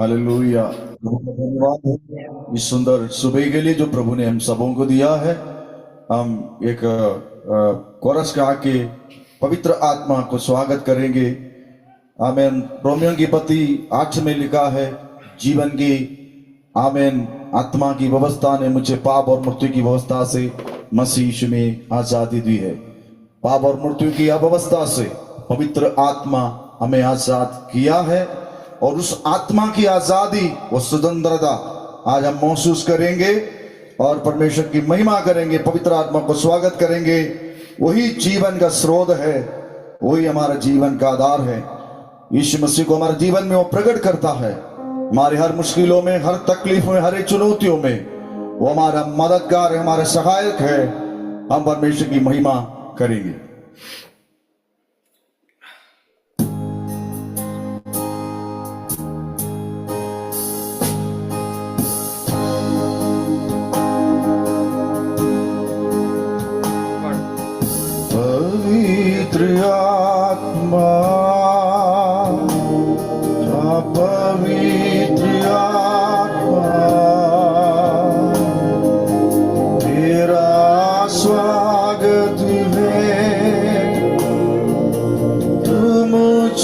Hallelujah. प्रभु का धन्यवाद हो इस सुंदर सुबह के लिए जो प्रभु ने हम सबों को दिया है। हम एक कोरस गा के पवित्र आत्मा को स्वागत करेंगे। आमेन। रोमियो की पत्री 8 में लिखा है, जीवन की आमेन आत्मा की व्यवस्था ने मुझे पाप और मृत्यु की व्यवस्था से मसीह यीशु में आजादी दी है। पाप और मृत्यु की अव्यवस्था से पवित्र आत्मा हमें आजाद किया है और उस आत्मा की आजादी व स्वतंत्रता आज हम महसूस करेंगे और परमेश्वर की महिमा करेंगे, पवित्र आत्मा को स्वागत करेंगे। वही जीवन का स्रोत है, वही हमारा जीवन का आधार है। यीशु मसीह को हमारे जीवन में वो प्रकट करता है। हमारे हर मुश्किलों में, हर तकलीफ में, हर चुनौतियों में वो हमारा मददगार है, हमारा सहायक है। हम परमेश्वर की महिमा करेंगे। पवित्र आत्मा, पवित्र आत्मा, तेरा स्वागत है। तू मुझ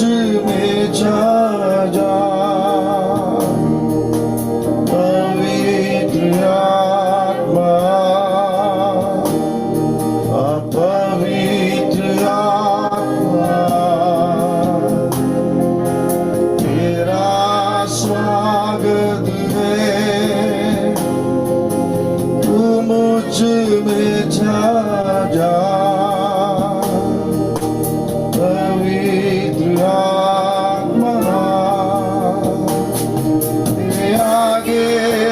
में जा। पवित्र आत्मा, पवित्र आत्मा, तेरा स्वागत है। तू मुझ में जा। पवित्र आत्मा, तेरे आगे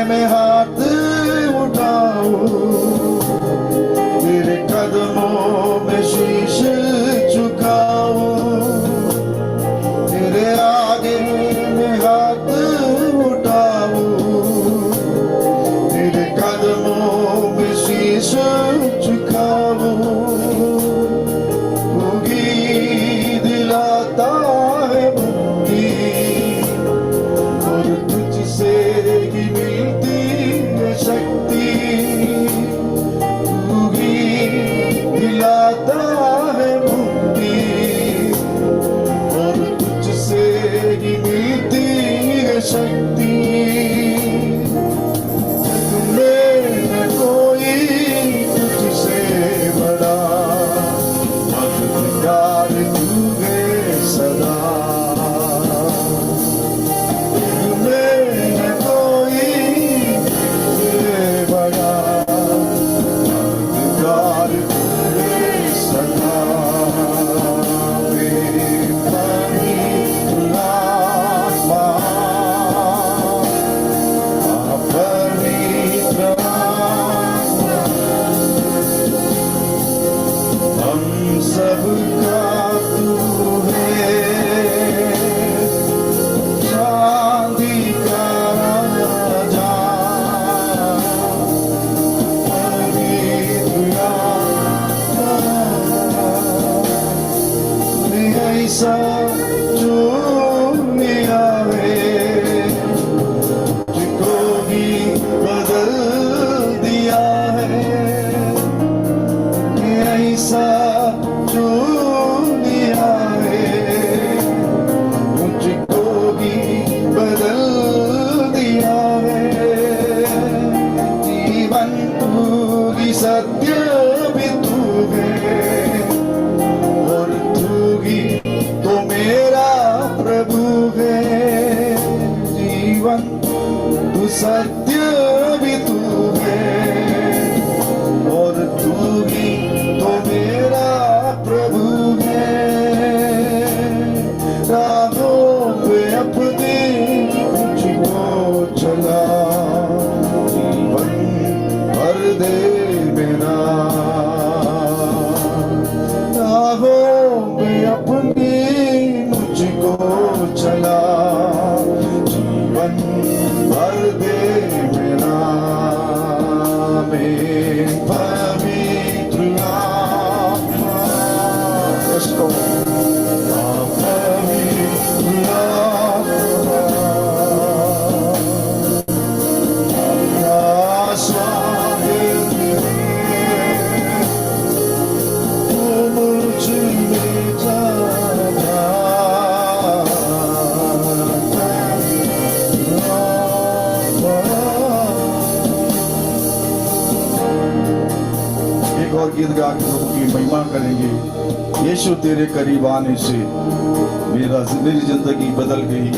मैं हाथ उठाऊं, तेरे कदमों में शीश झुकाऊं। तेरे आगे मैं हाथ उठाऊं, तेरे कदमों में शीश झुकाऊं। मुझे दिलाता है मुक्ति और तुझसे ही मिलती है शक्ति। दिलाता है मुक्ति और तुझसे ही मिलती है शक्ति। जग में न कोई तुझसे बड़ा, मददगार तू है सदा। जग में न कोई तुझसे बड़ा, मददगार सदा। पवित्र आत्मा, पवित्र आत्मा, हम सबका तू है, शांति का राजा। पवित्र ऐसा जो लिया है, तुझको भी बदल दिया है। ऐसा जो लिया है, मुझको भी बदल दिया है। जीवन तू ही सत्य भी तू है और तू ही तो मेरा प्रभु है। जीवन तू सत्य भी तू है और तू ही तो मेरा प्रभु है। राहों पे अपने मुझको चला, जीवन भर दे मेरा। राहों पे अपनी मुझको चला, जीवन भर दे मेरा। में पवित्र आत्मा, इसको पवित्र आत्मा, गीत गा के प्रभु की महिमा करेंगे। यीशु तेरे करीब आने से मेरी जिंदगी बदल गई।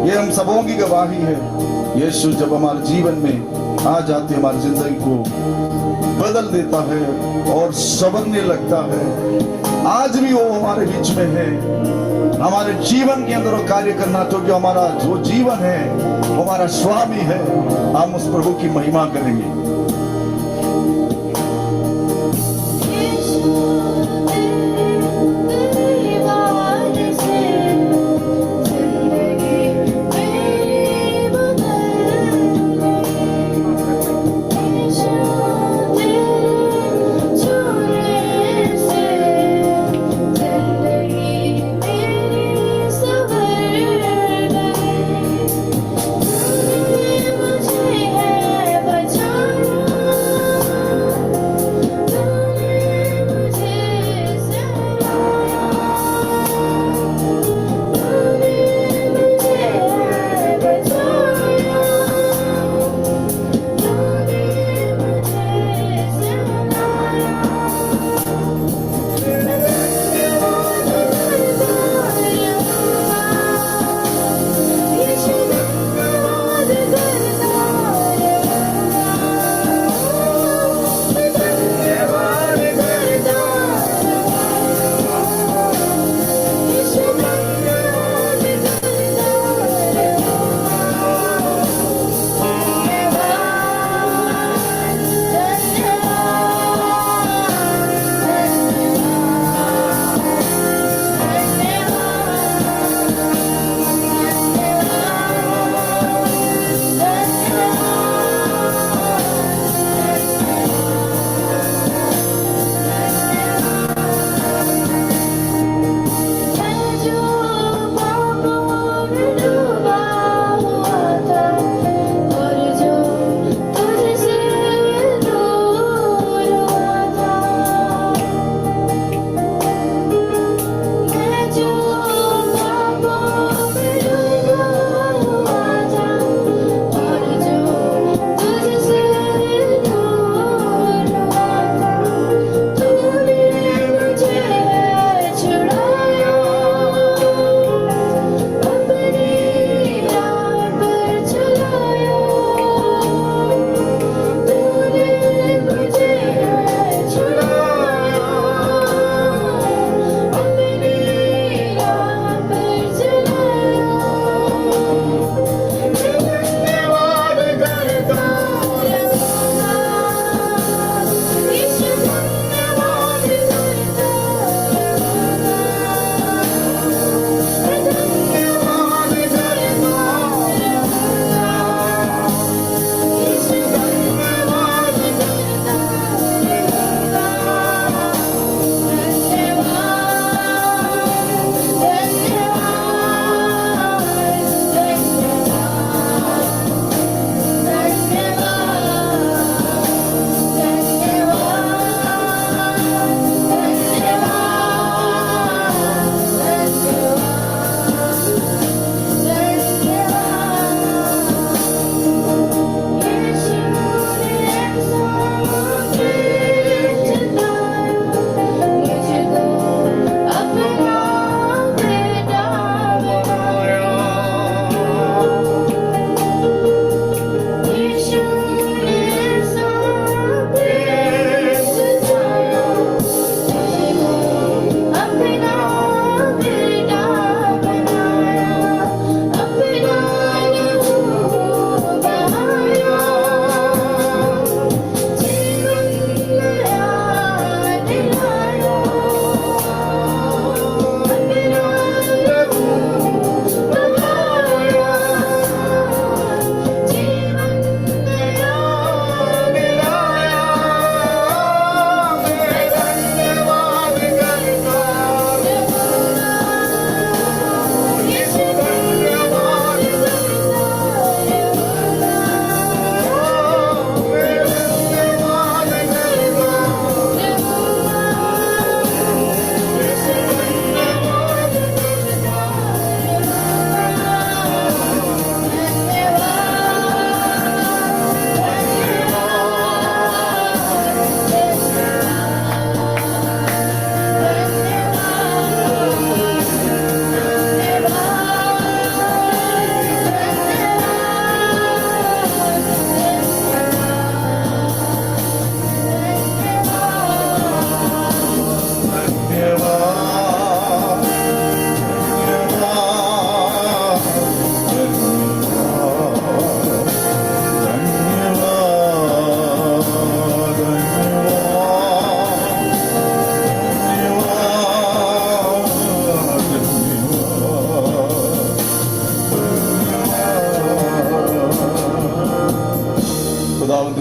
ये हम सबों की गवाही है। यीशु जब हमारे जीवन में आ जाते हमारी जिंदगी को बदल देता है और संवरने लगता है। आज भी वो हमारे बीच में है, हमारे जीवन के अंदर वो कार्य करना, क्योंकि हमारा जो जीवन है वो हमारा स्वामी है। हम उस प्रभु की महिमा करेंगे।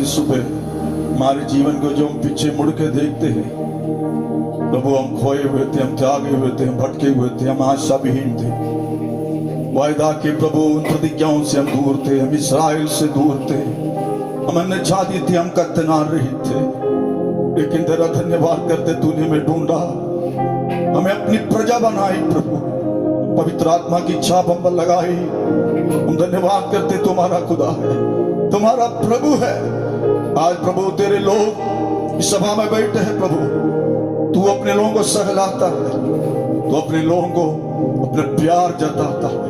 की सुबह हमारे जीवन को जो हम पीछे मुड़ के देखते हैं प्रभु, हम खोए हुए थे, हम त्यागे हुए थे, हम भटके हुए थे, हम आशा विहीन थे। वायदा के प्रभु उन प्रतिज्ञाओं से हम दूर थे, हम इस्राएल से दूर थे, हम अन्यजाति थे, हम कत्तनार रहित थे। लेकिन तेरा धन्यवाद करते तूने हमें ढूंढा, हमें अपनी प्रजा बनाई प्रभु, पवित्र आत्मा की छाप हम पर लगाई। हम धन्यवाद करते तुम्हारा खुदा है, तुम्हारा प्रभु है। आज प्रभु तेरे लोग इस सभा में बैठे हैं प्रभु, तू अपने लोगों को सहलाता है, तू अपने लोगों को अपने प्यार जताता है।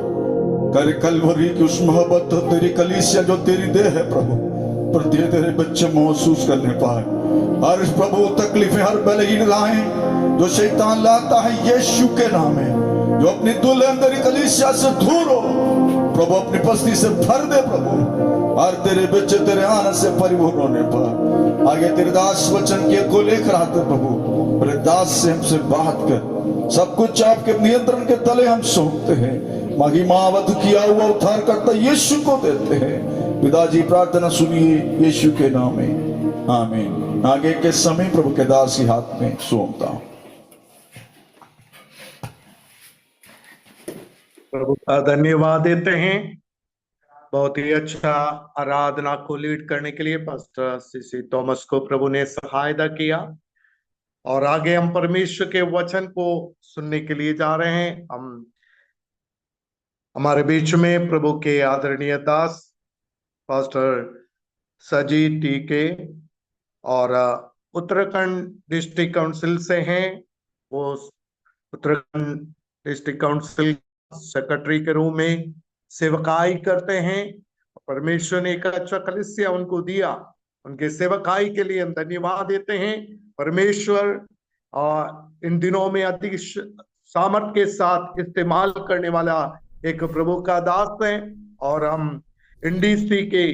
कर कलवरी की उस मोहब्बत तेरी कलीसिया जो तेरी देह है प्रभु, पर तेरे बच्चे महसूस करने पाए। हर प्रभु तकलीफें, हर बलहीनताएं जो शैतान लाता है यीशु के नाम में, जो अपनी दुल्हन तेरी कलीसिया से दूर हो प्रभु, अपनी पस्ती से भर दे प्रभु। और तेरे बच्चे तेरे आनंद से परिपूर्ण होने पर आगे तेरे दास वचन के को लेकर आते प्रभु, तेरे दास से हमसे बात कर, सब कुछ आपके नियंत्रण के तले हम सौंपते हैं। महिमावत किया हुआ उद्धार करता यीशु को देते हैं। पिताजी प्रार्थना सुनिए यीशु के नाम में, आमीन। आगे के समय प्रभु के दास के हाथ में सौंपता हूं। प्रभु का धन्यवाद देते हैं, बहुत ही अच्छा आराधना को लीड करने के लिए पास्टर सीसी थॉमस को प्रभु ने सहायता किया। और आगे हम परमेश्वर के वचन को सुनने के लिए जा रहे हैं। हम हमारे बीच में प्रभु के आदरणीय दास पास्टर सजी टीके और उत्तराखंड डिस्ट्रिक्ट काउंसिल से हैं। वो उत्तराखंड डिस्ट्रिक्ट काउंसिल सेक्रेटरी के रूप में सेवकाई करते हैं। परमेश्वर ने एक अच्छा कलीसिया उनको दिया, उनके सेवकाई के लिए हम धन्यवाद देते हैं। परमेश्वर इन दिनों में अधिक सामर्थ के साथ इस्तेमाल करने वाला एक प्रभु का दास है। और हम NDC के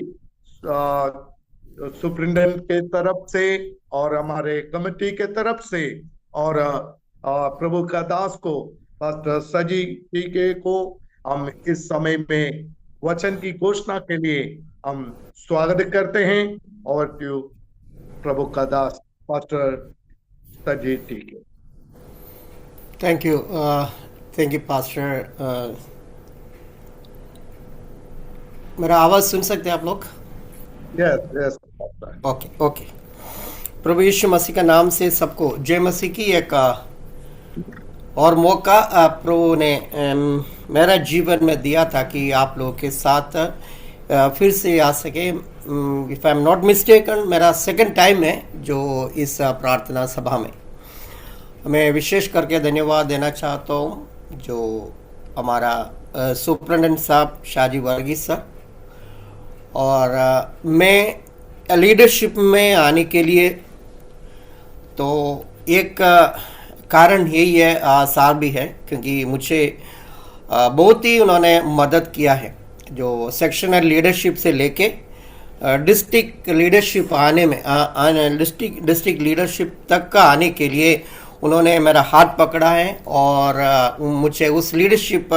सुप्रिंटेंडेंट के तरफ से और हमारे कमेटी के तरफ से और प्रभु का दास को पास्टर सजी टीके को हम इस समय में वचन की घोषणा के लिए हम स्वागत करते हैं। और प्रभु का दास पास्टर सजी टीके। Thank you pastor. मेरा आवाज सुन सकते हैं आप लोग? यस। ओके। प्रभु यीशु मसीह का नाम से सबको जय मसीह की। एक और मौका प्रभु ने मेरा जीवन में दिया था कि आप लोगों के साथ फिर से आ सके। If I am not mistaken मेरा सेकंड टाइम है जो इस प्रार्थना सभा में। मैं विशेष करके धन्यवाद देना चाहता हूँ जो हमारा सुप्रिंटेंडेंट साहब शाहजी वर्गीस सर, और मैं लीडरशिप में आने के लिए तो एक कारण यही है, सार भी है, क्योंकि मुझे बहुत ही उन्होंने मदद किया है। जो सेक्शनल लीडरशिप से लेके डिस्ट्रिक्ट लीडरशिप आने में डिस्ट्रिक्ट लीडरशिप तक का आने के लिए उन्होंने मेरा हाथ पकड़ा है और मुझे उस लीडरशिप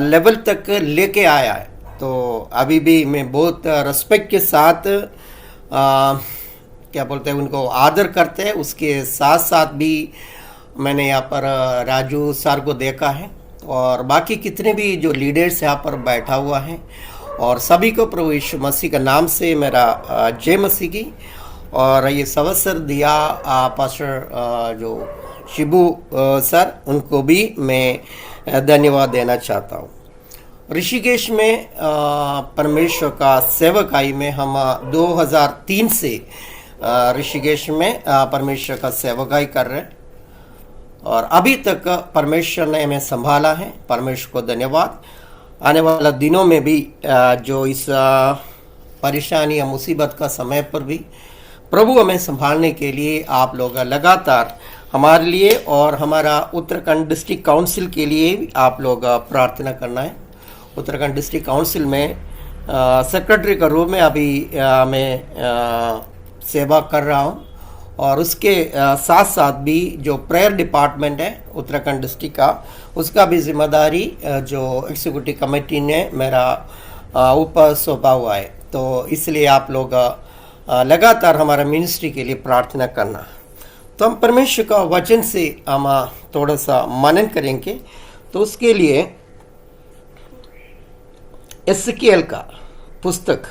लेवल तक लेके आया है। तो अभी भी मैं बहुत रिस्पेक्ट के साथ क्या बोलते हैं उनको आदर करते हैं। उसके साथ साथ भी मैंने यहाँ पर राजू सर को देखा है और बाकी कितने भी जो लीडर्स यहाँ पर बैठा हुआ है, और सभी को प्रभु यीशु मसीह का नाम से मेरा जय मसीह की। और ये अवसर दिया पास्टर जो शिबू सर, उनको भी मैं धन्यवाद देना चाहता हूँ। ऋषिकेश में परमेश्वर का सेवकाई में हम 2003 से ऋषिकेश में परमेश्वर का सेवकाई कर रहे हैं और अभी तक परमेश्वर ने हमें संभाला है। परमेश्वर को धन्यवाद। आने वाला दिनों में भी जो इस परेशानी या मुसीबत का समय पर भी प्रभु हमें संभालने के लिए आप लोग लगातार हमारे लिए और हमारा उत्तराखंड डिस्ट्रिक्ट काउंसिल के लिए भी आप लोग प्रार्थना करना है। उत्तराखंड डिस्ट्रिक्ट काउंसिल में सेक्रेटरी का रूप में अभी मैं सेवा कर रहा हूँ, और उसके साथ साथ भी जो प्रेयर डिपार्टमेंट है उत्तराखंड डिस्ट्रिक्ट का, उसका भी जिम्मेदारी जो एग्जीक्यूटिव कमेटी ने मेरा ऊपर सौंपा हुआ है। तो इसलिए आप लोग लगातार हमारा मिनिस्ट्री के लिए प्रार्थना करना। तो हम परमेश्वर का वचन से हम थोड़ा सा मनन करेंगे। तो उसके लिए एसकेल का पुस्तक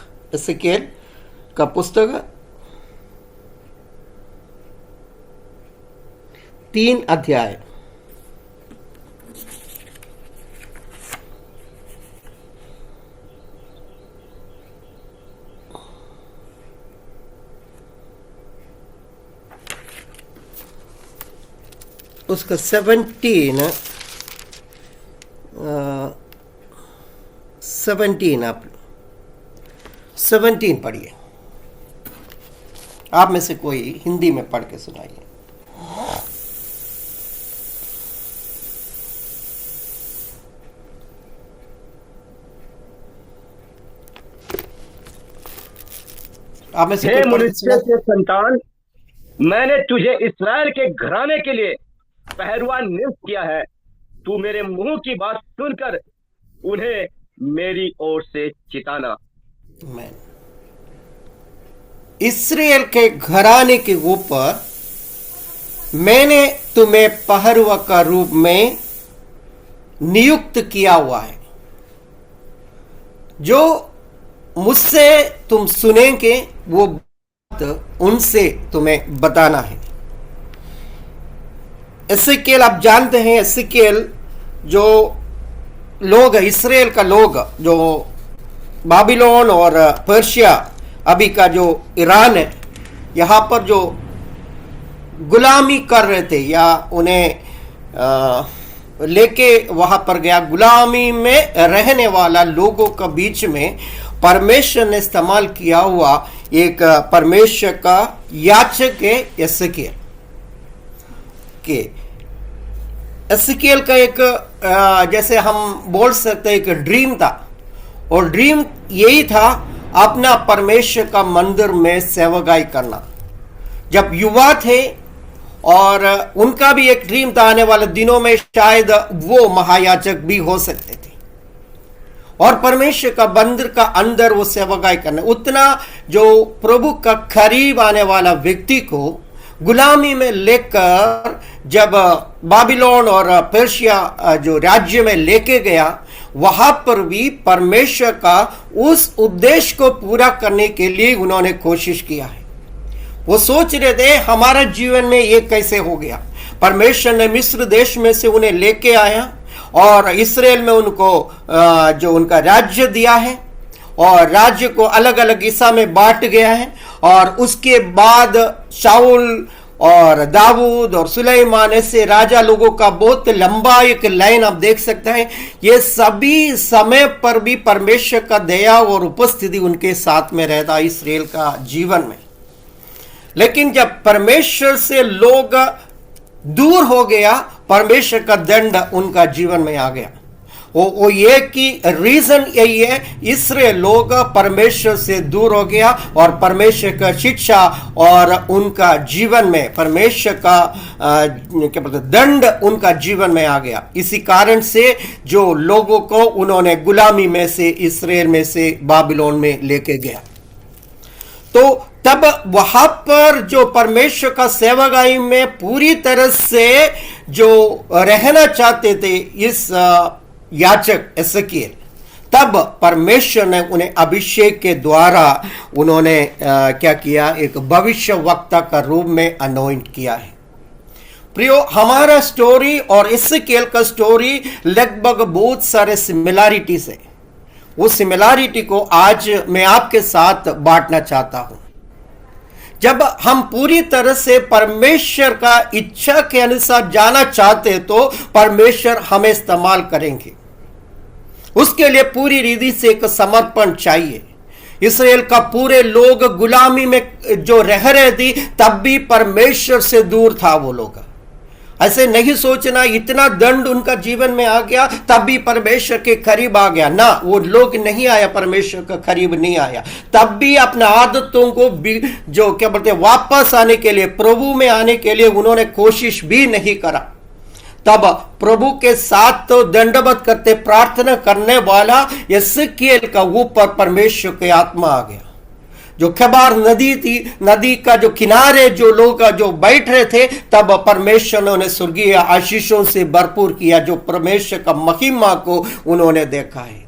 3 अध्याय, उसका 17 आप 17 पढ़िए। आप में से कोई हिंदी में पढ़ के सुनाइए। आप में से हे कोई पढ़ के मनुष्य के संतान, मैंने तुझे इस्राएल के घराने के लिए पहलवान नियुक्त किया है। तू मेरे मुंह की बात सुनकर उन्हें मेरी ओर से चिताना। आमीन। इस्राएल के घराने के ऊपर मैंने तुम्हें पहरुआ का रूप में नियुक्त किया हुआ है। जो मुझसे तुम सुनेंगे वो बात उनसे तुम्हें बताना है। एसेकिएल आप जानते हैं, एसेकिएल जो लोग इस्राएल का लोग जो बाबिलोन और पर्शिया अभी का जो ईरान है, यहाँ पर जो गुलामी कर रहे थे या उन्हें लेके वहां पर गया, गुलामी में रहने वाला लोगों के बीच में परमेश्वर ने इस्तेमाल किया हुआ एक परमेश्वर का याचक है एसेकिएल के। एसेकिएल का एक जैसे हम बोल सकते हैं एक ड्रीम था, और ड्रीम यही था अपना परमेश्वर का मंदिर में सेवकाई करना। जब युवा थे और उनका भी एक ड्रीम था, आने वाले दिनों में शायद वो महायाजक भी हो सकते थे और परमेश्वर का मंदिर का अंदर वो सेवकाई करना। उतना जो प्रभु का करीब आने वाला व्यक्ति को गुलामी में लेकर जब बाबिलोन और पर्शिया जो राज्य में लेके गया, वहां पर भी परमेश्वर का उस उद्देश्य को पूरा करने के लिए उन्होंने कोशिश किया है। वो सोच रहे थे हमारा जीवन में ये कैसे हो गया। परमेश्वर ने मिस्र देश में से उन्हें लेके आया और इस्राएल में उनको जो उनका राज्य दिया है और राज्य को अलग अलग हिस्सा में बांट गया है। और उसके बाद शाऊल और दाऊद और सुलेमान ऐसे राजा लोगों का बहुत लंबा एक लाइन आप देख सकते हैं। ये सभी समय पर भी परमेश्वर का दया और उपस्थिति उनके साथ में रहता इस्राएल का जीवन में। लेकिन जब परमेश्वर से लोग दूर हो गया, परमेश्वर का दंड उनका जीवन में आ गया। वो ये कि रीजन यही है, इस्राएल लोग परमेश्वर से दूर हो गया और परमेश्वर का शिक्षा और उनका जीवन में परमेश्वर का क्या बोलते दंड उनका जीवन में आ गया। इसी कारण से जो लोगों को उन्होंने गुलामी में से इस्राएल में से बाबिलोन में लेके गया, तो तब वहां पर जो परमेश्वर का सेवकाई में पूरी तरह से जो रहना चाहते थे इस याचक एसेकिएल, तब परमेश्वर ने उन्हें अभिषेक के द्वारा उन्होंने क्या किया, एक भविष्य वक्ता का रूप में अनॉइंट किया है। प्रियो, हमारा स्टोरी और एसेकिएल का स्टोरी लगभग बहुत सारे सिमिलैरिटीज है। वो सिमिलैरिटी को आज मैं आपके साथ बांटना चाहता हूं। जब हम पूरी तरह से परमेश्वर का इच्छा के अनुसार जाना चाहते तो परमेश्वर हमें इस्तेमाल करेंगे। उसके लिए पूरी रीति से एक समर्पण चाहिए। इस्राएल का पूरे लोग गुलामी में जो रह रहे थे, तब भी परमेश्वर से दूर था वो लोग। ऐसे नहीं सोचना इतना दंड उनका जीवन में आ गया तब भी परमेश्वर के करीब आ गया ना, वो लोग नहीं आया, परमेश्वर का करीब नहीं आया। तब भी अपना आदतों को जो क्या बोलते वापस आने के लिए, प्रभु में आने के लिए उन्होंने कोशिश भी नहीं करा। तब प्रभु के साथ तो दंडवत करते प्रार्थना करने वाला एसेकिएल का ऊपर परमेश्वर की आत्मा आ गया। जो खबार नदी थी, नदी का जो किनारे जो लोग जो बैठ रहे थे, तब परमेश्वर ने उन्हें स्वर्गीय आशीषों से भरपूर किया, जो परमेश्वर का महिमा को उन्होंने देखा है।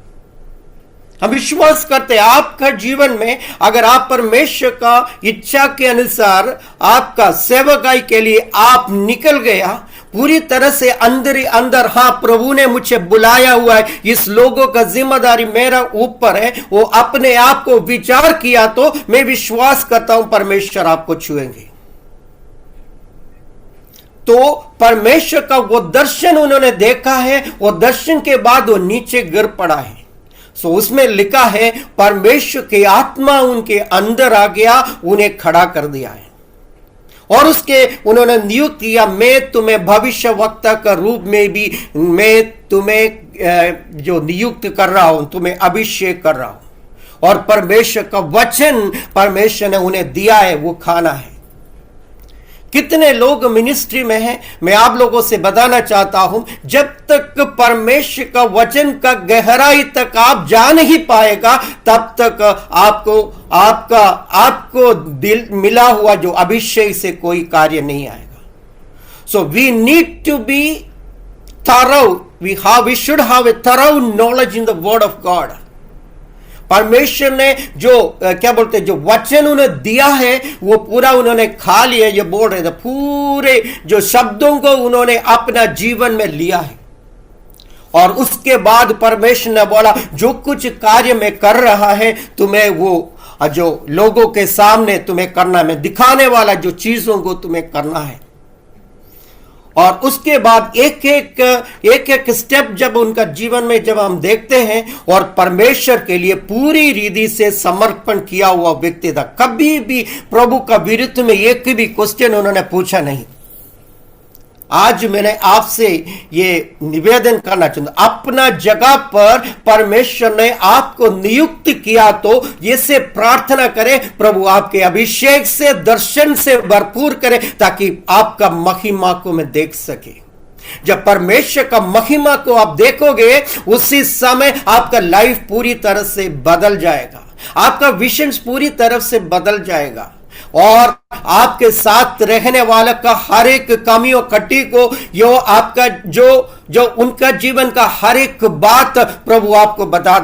हम विश्वास करते हैं आपका जीवन में अगर आप परमेश्वर का इच्छा के अनुसार आपका सेवकाई के लिए आप निकल गया पूरी तरह से अंदर ही अंदर, हाँ प्रभु ने मुझे बुलाया हुआ है, इस लोगों का जिम्मेदारी मेरा ऊपर है, वो अपने आप को विचार किया, तो मैं विश्वास करता हूं परमेश्वर आपको छुएंगे। तो परमेश्वर का वो दर्शन उन्होंने देखा है, वो दर्शन के बाद वो नीचे गिर पड़ा है। सो उसमें लिखा है परमेश्वर की आत्मा उनके अंदर आ गया, उन्हें खड़ा कर दिया है और उसके उन्होंने नियुक्त किया, मैं तुम्हें भविष्य वक्ता का रूप में भी मैं तुम्हें जो नियुक्त कर रहा हूं, तुम्हें अभिषेक कर रहा हूं। और परमेश्वर का वचन परमेश्वर ने उन्हें दिया है, वो खाना है। कितने लोग मिनिस्ट्री में हैं, मैं आप लोगों से बताना चाहता हूं, जब तक परमेश्वर का वचन का गहराई तक आप जा नहीं पाएगा, तब तक आपको दिल मिला हुआ जो अभिषेक से कोई कार्य नहीं आएगा। So we need to be thorough, we should have a thorough knowledge in the word of God. परमेश्वर ने जो क्या बोलते हैं, जो वचन उन्हें दिया है वो पूरा उन्होंने खा लिया। ये बोल रहे थे पूरे जो शब्दों को उन्होंने अपना जीवन में लिया है। और उसके बाद परमेश्वर ने बोला जो कुछ कार्य में कर रहा है तुम्हें वो जो लोगों के सामने तुम्हें करना है, मैं दिखाने वाला जो चीजों को तुम्हें करना है। और उसके बाद एक एक स्टेप जब उनका जीवन में जब हम देखते हैं, और परमेश्वर के लिए पूरी रीति से समर्पण किया हुआ व्यक्ति था, कभी भी प्रभु का विरुद्ध में एक भी क्वेश्चन उन्होंने पूछा नहीं। आज मैंने आपसे ये निवेदन करना चाहता हूं, अपना जगह पर परमेश्वर ने आपको नियुक्त किया तो ये से प्रार्थना करें प्रभु आपके अभिषेक से, दर्शन से भरपूर करे, ताकि आपका महिमा को मैं देख सके। जब परमेश्वर का महिमा को आप देखोगे, उसी समय आपका लाइफ पूरी तरह से बदल जाएगा, आपका विजन पूरी तरह से बदल जाएगा, और आपके साथ रहने वाले का हर एक कमियों कटी को, यो आपका जो उनका जीवन का हर एक बात प्रभु आपको बता।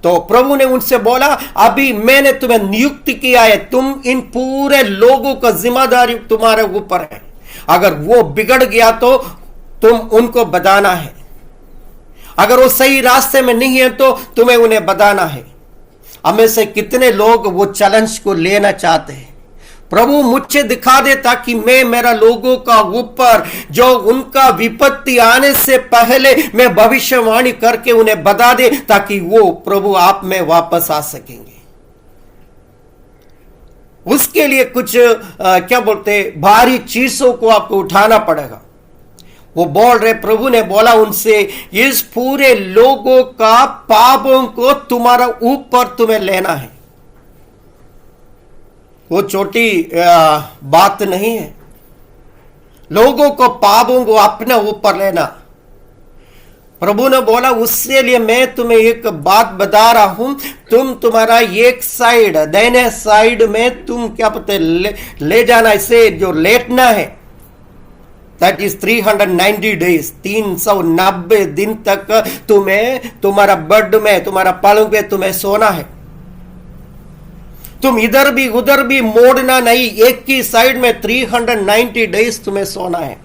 तो प्रभु ने उनसे बोला अभी मैंने तुम्हें नियुक्त किया है, तुम इन पूरे लोगों का जिम्मेदारी तुम्हारे ऊपर है। अगर वो बिगड़ गया तो तुम उनको बताना है, अगर वो सही रास्ते में नहीं है तो तुम्हें उन्हें बताना है। हमें से कितने लोग वो चैलेंज को लेना चाहते हैं, प्रभु मुझे दिखा दे ताकि मैं मेरा लोगों का ऊपर जो उनका विपत्ति आने से पहले मैं भविष्यवाणी करके उन्हें बता दे, ताकि वो प्रभु आप में वापस आ सकेंगे। उसके लिए कुछ क्या बोलते भारी चीजों को आपको उठाना पड़ेगा। वो बोल रहे, प्रभु ने बोला उनसे इस पूरे लोगों का पापों को तुम्हारा ऊपर तुम्हें लेना है। वो छोटी बात नहीं है, लोगों को पापों को अपने ऊपर लेना। प्रभु ने बोला उससे लिए मैं तुम्हें एक बात बता रहा हूं, तुम तुम्हारा एक साइड दाहिने साइड में तुम क्या पता ले जाना, इसे जो लेटना है, दैट इज 390 डेज, 390 दिन तक तुम्हें तुम्हारा बेड में, तुम्हारा पलंग पे तुम्हें सोना है। तुम इधर भी उधर भी मोड़ना नहीं, एक ही साइड में 390 डेज तुम्हें सोना है।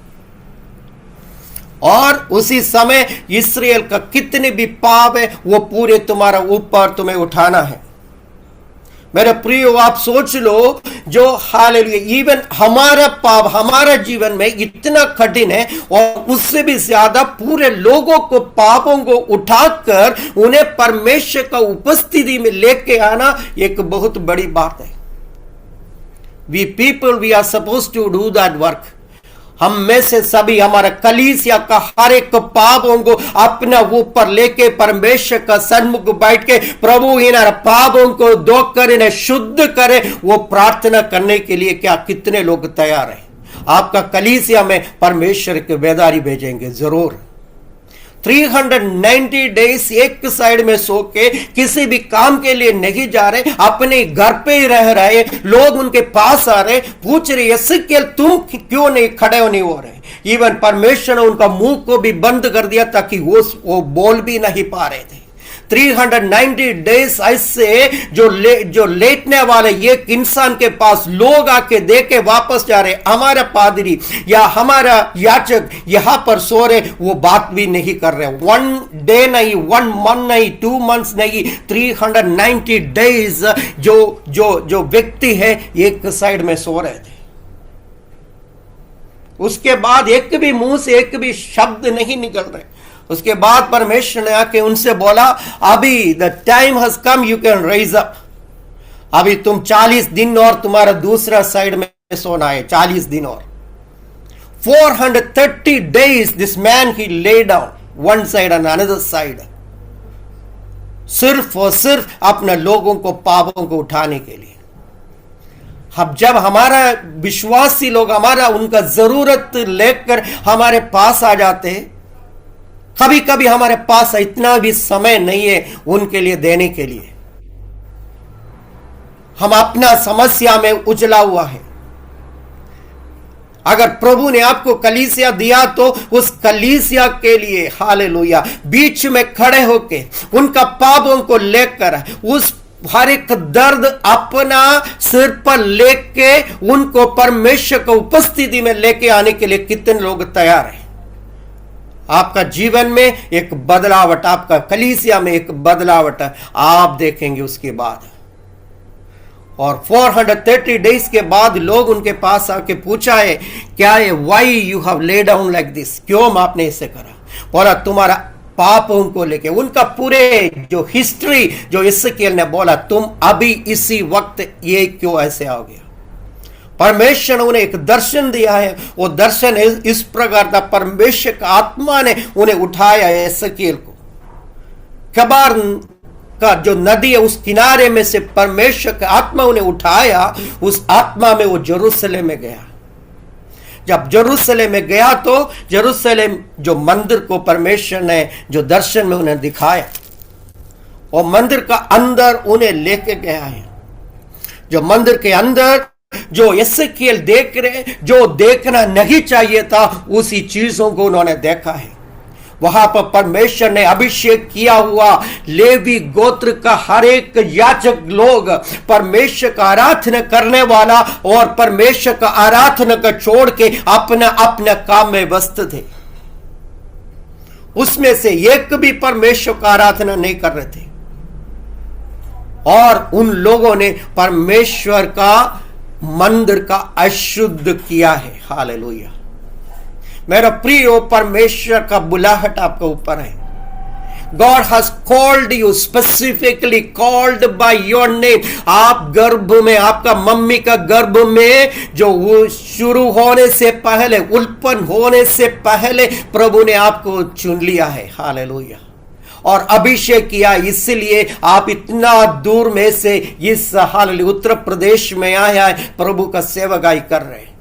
और उसी समय इस्राएल का कितने भी पाप है वो पूरे तुम्हारा ऊपर तुम्हें उठाना है। मेरे प्रियो आप सोच लो, जो हालेलुया, इवन हमारा पाप हमारा जीवन में इतना कठिन है, और उससे भी ज्यादा पूरे लोगों को पापों को उठाकर उन्हें परमेश्वर का उपस्थिति में लेके आना एक बहुत बड़ी बात है। We people we are suppose to do that work. हम में से सभी हमारा कलीसिया का हर एक पापों को अपना ऊपर लेके परमेश्वर का सन्मुख बैठ के प्रभु इन पापों को धोकर इन्हें शुद्ध करे, वो प्रार्थना करने के लिए क्या कितने लोग तैयार हैं? आपका कलीसिया में परमेश्वर के बेदारी भेजेंगे जरूर। 390 डेज एक साइड में सो के किसी भी काम के लिए नहीं जा रहे, अपने घर पे ही रह रहे। लोग उनके पास आ रहे, पूछ रहे यसेकेल तुम क्यों नहीं खड़े नहीं हो रहे। इवन परमेश्वर ने उनका मुंह को भी बंद कर दिया ताकि वो बोल भी नहीं पा रहे थे। 390 डेज ऐसे जो लेटने वाले एक इंसान के पास लोग आके देके वापस जा रहे, हमारा पादरी या हमारा याचक यहां पर सो रहे, वो बात भी नहीं कर रहे। 1 डे नहीं, 1 मंथ नहीं, 2 मंथ्स नहीं, 390 डेज जो व्यक्ति है एक साइड में सो रहे थे। उसके बाद एक भी मुंह से एक भी शब्द नहीं निकल रहे। उसके बाद परमेश्वर ने आके उनसे बोला, अभी the time has come, you can rise up. अभी तुम 40 दिन और तुम्हारा दूसरा साइड में सोना है, 40 दिन और। 430 days this man he lay down one side and another side, सिर्फ और सिर्फ अपने लोगों को पापों को उठाने के लिए। अब जब हमारा विश्वासी लोग हमारा उनका जरूरत लेकर हमारे पास आ जाते हैं, कभी कभी हमारे पास इतना भी समय नहीं है उनके लिए देने के लिए। हम अपना समस्या में उजला हुआ है। अगर प्रभु ने आपको कलीसिया दिया तो उस कलीसिया के लिए हालेलुया बीच में खड़े होके उनका पापों को लेकर उस हर एक दर्द अपना सिर पर लेके उनको परमेश्वर की उपस्थिति में लेके आने के लिए कितने लोग तैयार हैं। आपका जीवन में एक बदलावट, आपका कलीसिया में एक बदलावट आप देखेंगे उसके बाद। और 430 डेज के बाद लोग उनके पास आके पूछा है, क्या है, why you have lay down like this, क्यों आपने इसे करा। बोला तुम्हारा पापों को लेके। उनका पूरे जो हिस्ट्री जो यिसकेल ने बोला, तुम अभी इसी वक्त ये क्यों ऐसे आ गया। परमेश्वर ने उन्हें एक दर्शन दिया है। वो दर्शन इस प्रकार था, परमेश्वर का आत्मा ने उन्हें उठाया है यिसकेल को। कबार का जो नदी है उस किनारे में से परमेश्वर का आत्मा उन्हें उठाया। उस आत्मा में वो यरूशलेम में गया। जब यरूशलेम में गया तो यरूशलेम जो मंदिर को परमेश्वर ने जो दर्शन में उन्हें दिखाया, और मंदिर का अंदर उन्हें लेके गया है। जो मंदिर के अंदर जो यिसकेल देख रहे, जो देखना नहीं चाहिए था, उसी चीजों को उन्होंने देखा है। वहां पर परमेश्वर ने अभिषेक किया हुआ लेवी गोत्र का हर एक याजक लोग परमेश्वर का आराधना करने वाला और परमेश्वर का आराधना का छोड़ के अपना अपना काम में व्यस्त थे। उसमें से एक भी परमेश्वर का आराधना नहीं कर रहे थे, और उन लोगों ने परमेश्वर का मंदिर का अशुद्ध किया है। हालेलुया। मेरा प्रियो, परमेश्वर का बुलाहट आपके ऊपर है। God has called you, specifically called by your name. आप गर्भ में, आपका मम्मी का गर्भ में जो शुरू होने से पहले, उत्पन्न होने से पहले प्रभु ने आपको चुन लिया है। हालेलुया। और अभिषेक किया, इसलिए आप इतना दूर में से इस हालेलुया उत्तर प्रदेश में आया है, प्रभु का सेवकाई कर रहे हैं।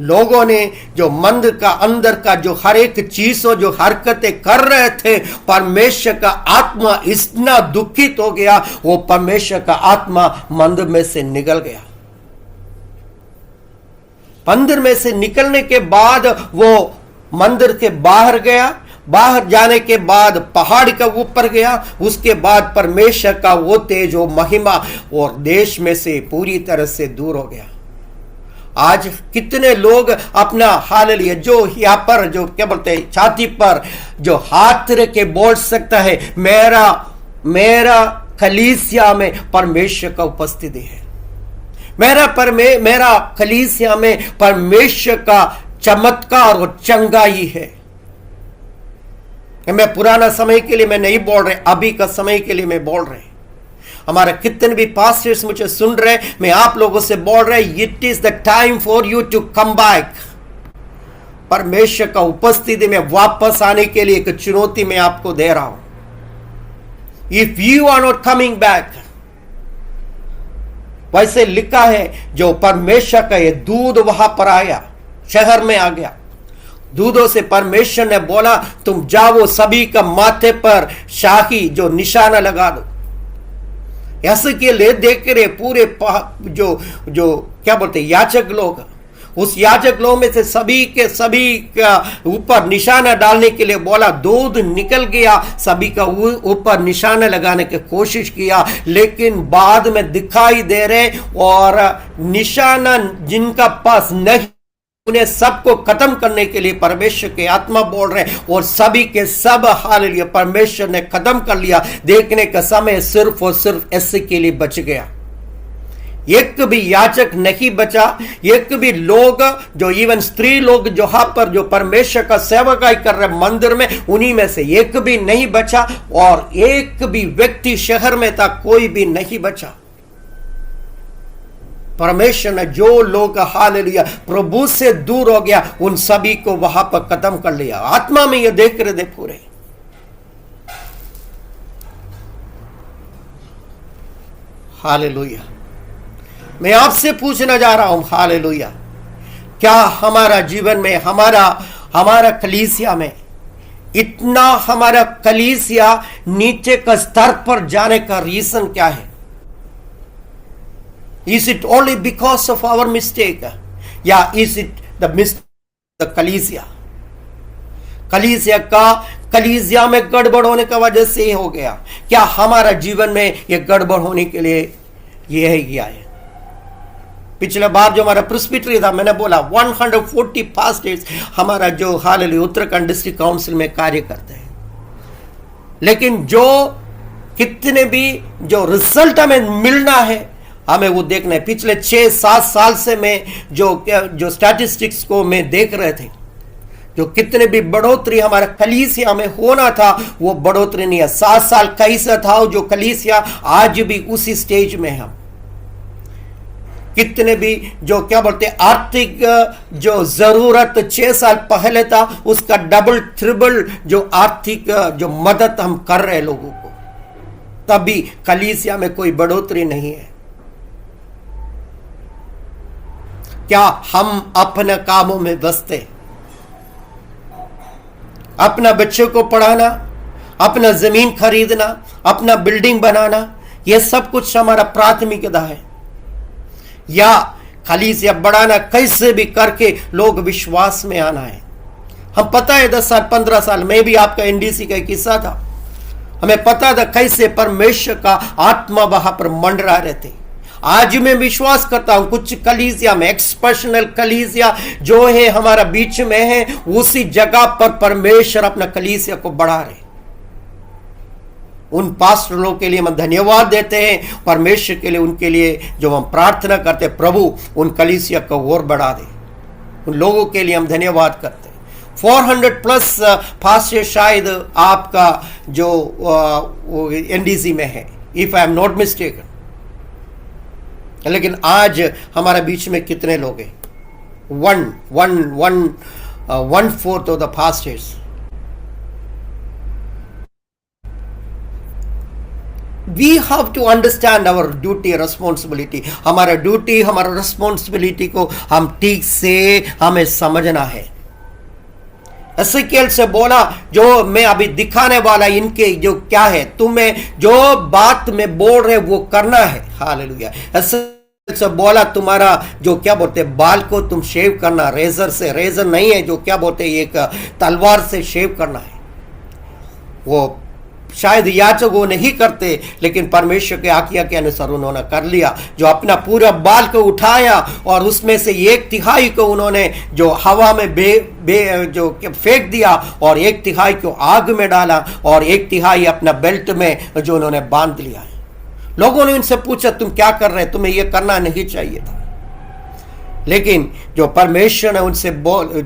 लोगों ने जो मंदिर का अंदर का जो हर एक चीज जो हरकतें कर रहे थे, परमेश्वर का आत्मा इतना दुखित हो गया, वो परमेश्वर का आत्मा मंदिर में से निकल गया। मंदिर में से निकलने के बाद वो मंदिर के बाहर गया। बाहर जाने के बाद पहाड़ के ऊपर गया। उसके बाद परमेश्वर का वो तेज, वो महिमा और देश में से पूरी तरह से दूर हो गया। आज कितने लोग अपना हालेलुया जो यहाँ पर जो क्या बोलते हैं, छाती पर जो हाथ रख के बोल सकता है, मेरा कलीसिया में परमेश्वर का उपस्थिति है, मेरा कलीसिया में परमेश्वर का चमत्कार और चंगाई है। मैं पुराना समय के लिए मैं नहीं बोल रहे, अभी का समय के लिए मैं बोल रहे। हमारे कितने भी पास्टर्स मुझे सुन रहे, मैं आप लोगों से बोल रहे, it is the time for you to come back. परमेश्वर का उपस्थिति में वापस आने के लिए एक चुनौती मैं आपको दे रहा हूं। If you are not coming back, वैसे लिखा है जो परमेश्वर का ये दूध वहां पर आया, शहर में आ गया। दूतों से परमेश्वर ने बोला तुम जाओ सभी का माथे पर शाही जो निशाना लगा दो। ऐसे के लिए देख रहे पूरे जो जो क्या बोलते याचक लोग, उस याजक लोग में से सभी के सभी का ऊपर निशाना डालने के लिए बोला। दूध निकल गया, सभी का ऊपर निशाना लगाने की कोशिश किया, लेकिन बाद में दिखाई दे रहे और निशाना जिनका पास नहीं उन्हें सबको खत्म करने के लिए परमेश्वर के आत्मा बोल रहे और सभी के सब हालेलुया परमेश्वर ने खत्म कर लिया। देखने का समय सिर्फ और सिर्फ ऐसे के लिए बच गया। एक भी याचक नहीं बचा, एक भी लोग जो इवन स्त्री लोग जो यहाँ पर जो परमेश्वर का सेवकाई कर रहे मंदिर में, उन्हीं में से एक भी नहीं बचा और एक भी व्यक्ति शहर में था कोई भी नहीं बचा। परमेश्वर ने जो लोग हालेलुया प्रभु से दूर हो गया उन सभी को वहां पर खत्म कर लिया। आत्मा में ये देख रहे थे पूरे। हालेलुया। मैं आपसे पूछना जा रहा हूं हालेलुया, क्या हमारा जीवन में हमारा कलीसिया में इतना हमारा कलीसिया नीचे का स्तर पर जाने का रीजन क्या है? Is it only because of our mistake? या is it the कलीसिया? कलीसिया में गड़बड़ होने की वजह से ही हो गया। क्या हमारा जीवन में यह गड़बड़ होने के लिए यह है किया है? पिछले बार जो हमारा प्रेस्बिटरी था, मैंने बोला 140 पास्टर्स हमारा जो हालेलुया उत्तराखंड डिस्ट्रिक्ट काउंसिल में कार्य करते हैं, लेकिन जो कितने भी जो रिजल्ट हमें मिलना है हमें वो देखना है। पिछले 6-7 साल से मैं जो स्टैटिस्टिक्स को मैं देख रहे थे, जो कितने भी बढ़ोतरी हमारा कलीसिया में होना था वो बढ़ोतरी नहीं है। 7 साल कैसा था जो कलीसिया, आज भी उसी स्टेज में है। कितने भी जो क्या बोलते आर्थिक जो जरूरत 6 साल पहले था उसका डबल ट्रिपल जो आर्थिक जो मदद हम कर रहे लोगों को, तभी कलीसिया में कोई बढ़ोतरी नहीं है। क्या हम अपने कामों में व्यस्त हैं? अपना बच्चों को पढ़ाना, अपना जमीन खरीदना, अपना बिल्डिंग बनाना, यह सब कुछ हमारा प्राथमिकता है, या कलीसिया बढ़ाना कैसे भी करके लोग विश्वास में आना है? हम पता है 10 साल 15 साल में भी आपका एनडीसी का किस्सा था, हमें पता था कैसे परमेश्वर का आत्मा वहां पर मंडरा रहे थे। आज मैं विश्वास करता हूं कुछ कलीसिया में एक्सपर्शनल कलीसिया जो है हमारा बीच में है, उसी जगह पर परमेश्वर अपना कलीसिया को बढ़ा रहे। उन पास्टरों के लिए हम धन्यवाद देते हैं, परमेश्वर के लिए उनके लिए जो हम प्रार्थना करते हैं प्रभु उन कलीसिया को और बढ़ा दे। उन लोगों के लिए हम धन्यवाद करते हैं। 400+ पास्टर शायद आपका जो एनडीसी में है, if I am not mistaken, लेकिन आज हमारे बीच में कितने लोग हैं? 1/4 of the pastors. We have to understand our duty, responsibility. हमारा ड्यूटी, हमारा रिस्पॉन्सिबिलिटी को हम ठीक से हमें समझना है। एसेकिएल से बोला जो मैं अभी दिखाने वाला इनके जो क्या है, तुम्हें जो बात में बोल रहे वो करना है। हालेलुया। एसेकिएल से बोला तुम्हारा जो क्या बोलते बाल को तुम शेव करना, रेजर से, रेजर नहीं है जो क्या बोलते एक तलवार से शेव करना है। वो शायद याचक वो नहीं करते, लेकिन परमेश्वर के आज्ञा के अनुसार उन्होंने कर लिया। जो अपना पूरा बाल को उठाया और उसमें से 1/3 को उन्होंने जो हवा में जो फेंक दिया और 1/3 को आग में डाला और 1/3 अपना बेल्ट में जो उन्होंने बांध लिया है। लोगों ने उनसे पूछा तुम क्या कर रहे, तुम्हें यह करना नहीं चाहिए था, लेकिन जो परमेश्वर ने उनसे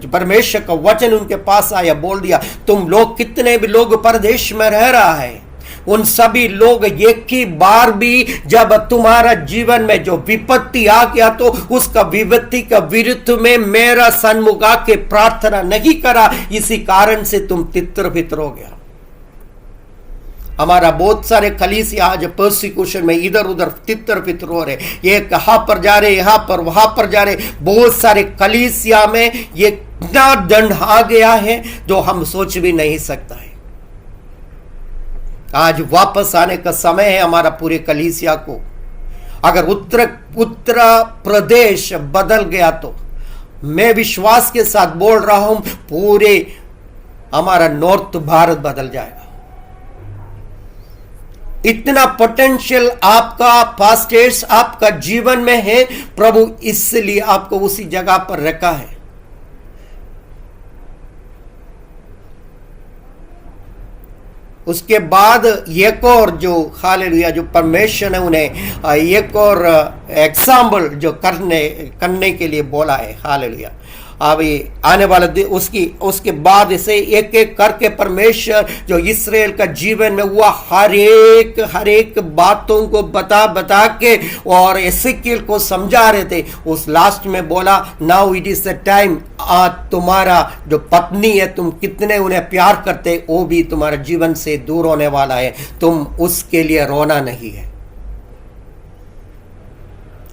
परमेश्वर का वचन उनके पास आया, बोल दिया तुम लोग कितने भी लोग परदेश में रह रहा है, उन सभी लोग एक ही बार भी जब तुम्हारा जीवन में जो विपत्ति आ गया तो उसका विपत्ति का विरुद्ध में मेरा सन्मुख आके प्रार्थना नहीं करा, इसी कारण से तुम तितर बितर हो गया। हमारा बहुत सारे कलीसिया आज पर्सिक्यूशन में इधर उधर तितर पितर हो रहे, ये कहां पर जा रहे, यहां पर वहां पर जा रहे। बहुत सारे कलीसिया में ये इतना दंड आ गया है जो हम सोच भी नहीं सकता है। आज वापस आने का समय है हमारा पूरे कलीसिया को। अगर उत्तर प्रदेश बदल गया तो मैं विश्वास के साथ बोल रहा हूं पूरे हमारा नॉर्थ भारत बदल जाएगा। इतना पोटेंशियल आपका पास्टर्स आपका जीवन में है, प्रभु इसलिए आपको उसी जगह पर रखा है। उसके बाद एक और जो हालेलुया जो परमेश्वर ने उन्हें एक और एग्जाम्पल जो करने के लिए बोला है, हालेलुया। अभी आने वाला उसके बाद इसे एक एक करके परमेश्वर जो इस्राएल का जीवन में हुआ हर एक बातों को बता के और एसेकिएल को समझा रहे थे। उस लास्ट में बोला now it is the time, तुम्हारा जो पत्नी है तुम कितने उन्हें प्यार करते वो भी तुम्हारे जीवन से दूर होने वाला है, तुम उसके लिए रोना नहीं है।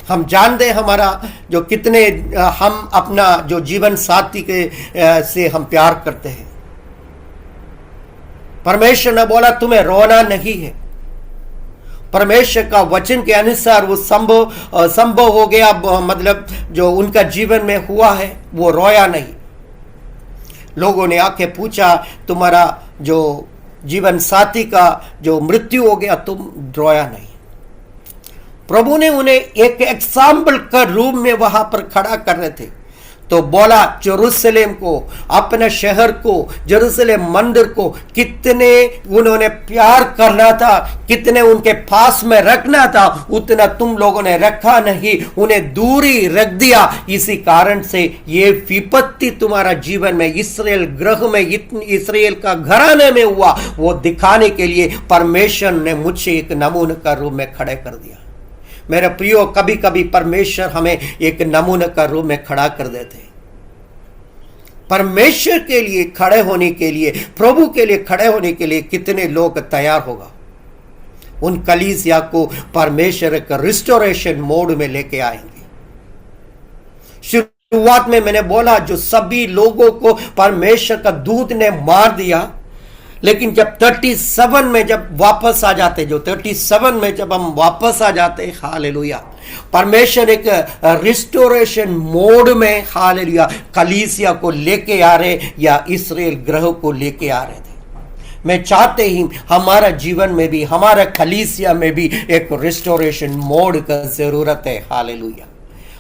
हम जानते हैं हमारा जो कितने हम अपना जो जीवन साथी के से हम प्यार करते हैं। परमेश्वर ने बोला तुम्हें रोना नहीं है। परमेश्वर का वचन के अनुसार वो संभव हो गया, मतलब जो उनका जीवन में हुआ है वो रोया नहीं। लोगों ने आके पूछा तुम्हारा जो जीवन साथी का जो मृत्यु हो गया तुम रोया नहीं। प्रभु ने उन्हें एक एग्जाम्पल का रूप में वहां पर खड़ा कर रहे थे, तो बोला जेरूशलेम को, अपने शहर को, जेरूशलेम मंदिर को कितने उन्होंने प्यार करना था, कितने उनके पास में रखना था, उतना तुम लोगों ने रखा नहीं, उन्हें दूरी रख दिया। इसी कारण से ये विपत्ति तुम्हारा जीवन में इस्राएल ग्रह में इस्राएल का घराने में हुआ, वो दिखाने के लिए परमेश्वर ने मुझे एक नमूने का रूप में खड़े कर दिया। मेरे प्रियो, कभी कभी परमेश्वर हमें एक नमूने का रूप में खड़ा कर देते हैं। परमेश्वर के लिए खड़े होने के लिए, प्रभु के लिए खड़े होने के लिए कितने लोग तैयार होगा? उन कलीसिया को परमेश्वर का रिस्टोरेशन मोड में लेके आएंगे। शुरुआत में मैंने बोला जो सभी लोगों को परमेश्वर का दूत ने मार दिया, लेकिन जब 37 में जब वापस आ जाते, जो 37 में जब हम वापस आ जाते, हालेलुया, परमेश्वर एक रिस्टोरेशन मोड में हालेलुया कलीसिया को लेके आ रहे या इस्राएल ग्रह को लेके आ रहे थे। मैं चाहते ही हमारा जीवन में भी, हमारा कलीसिया में भी एक रिस्टोरेशन मोड का जरूरत है। हालेलुया।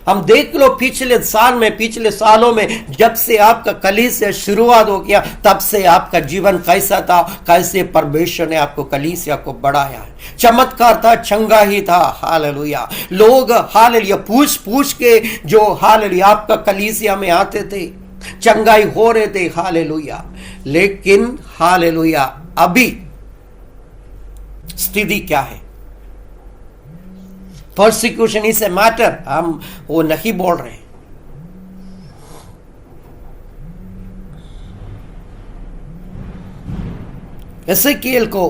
हम देख लो पिछले सालों में जब से आपका कलीसिया शुरुआत हो गया, तब से आपका जीवन कैसा था, कैसे परमेश्वर ने आपको कलीसिया को बढ़ाया है। चमत्कार था, चंगा ही था। हालेलुया। लोग हालेलुया पूछ के जो हालेलुया आपका कलीसिया में आते थे, चंगाई हो रहे थे। हालेलुया। लेकिन हालेलुया अभी स्थिति क्या है? परसिक्यूशन इज ए मैटर, हम वो नहीं बोल रहे। एसेकिएल को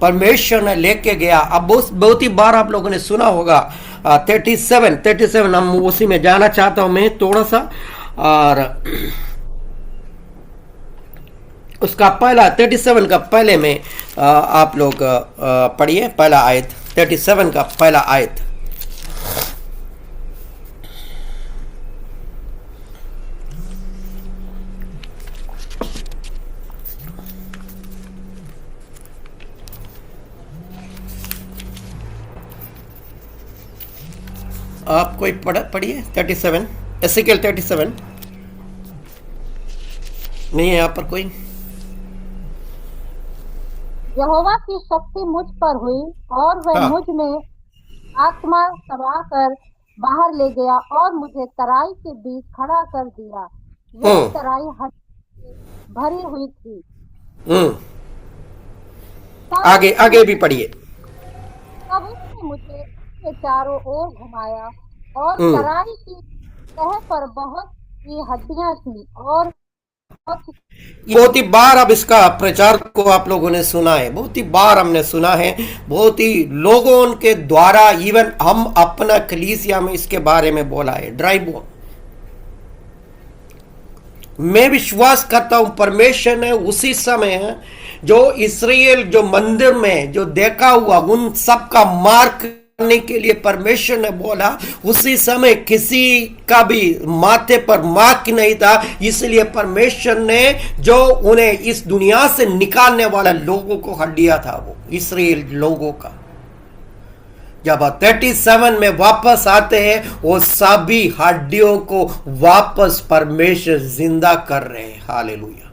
परमेश्वर ने लेके गया। अब बहुत ही बार आप लोगों ने सुना होगा 37 हम उसी में जाना चाहता हूं मैं थोड़ा सा, और उसका पहला 37 का पहले में आप लोग पढ़िए, पहला आयत 37 का पहला आयत। आप कोई पढ़िए 37, एसेकिएल 37 नहीं है यहाँ पर कोई। यहोवा की शक्ति मुझ पर हुई और वह मुझ में आत्मा समा कर बाहर ले गया और मुझे तराई के बीच खड़ा कर दिया। यह तराई हड्डी से भरी हुई थी। आगे भी पढ़िए। तब उसने मुझे के चारों ओर घुमाया और तराई की तह पर बहुत सी हड्डियां थी और बहुत ही बार अब इसका प्रचार को आप लोगों ने सुना है, बहुत ही बार हमने सुना है, बहुत ही लोगों के द्वारा, इवन हम अपना कलीसिया में इसके बारे में बोला है, ड्राई बोन। मैं विश्वास करता हूं परमेश्वर ने उसी समय जो इस्राएल जो मंदिर में जो देखा हुआ उन सब का मार्क करने के लिए परमेश्वर ने बोला, उसी समय किसी का भी माथे पर मार्क नहीं था, इसलिए परमेश्वर ने जो उन्हें इस दुनिया से निकालने वाला लोगों को हट दिया था, वो इस्राएल लोगों का। जब 37 में वापस आते हैं, वो सभी हड्डियों को वापस परमेश्वर जिंदा कर रहे हैं। हालेलुया।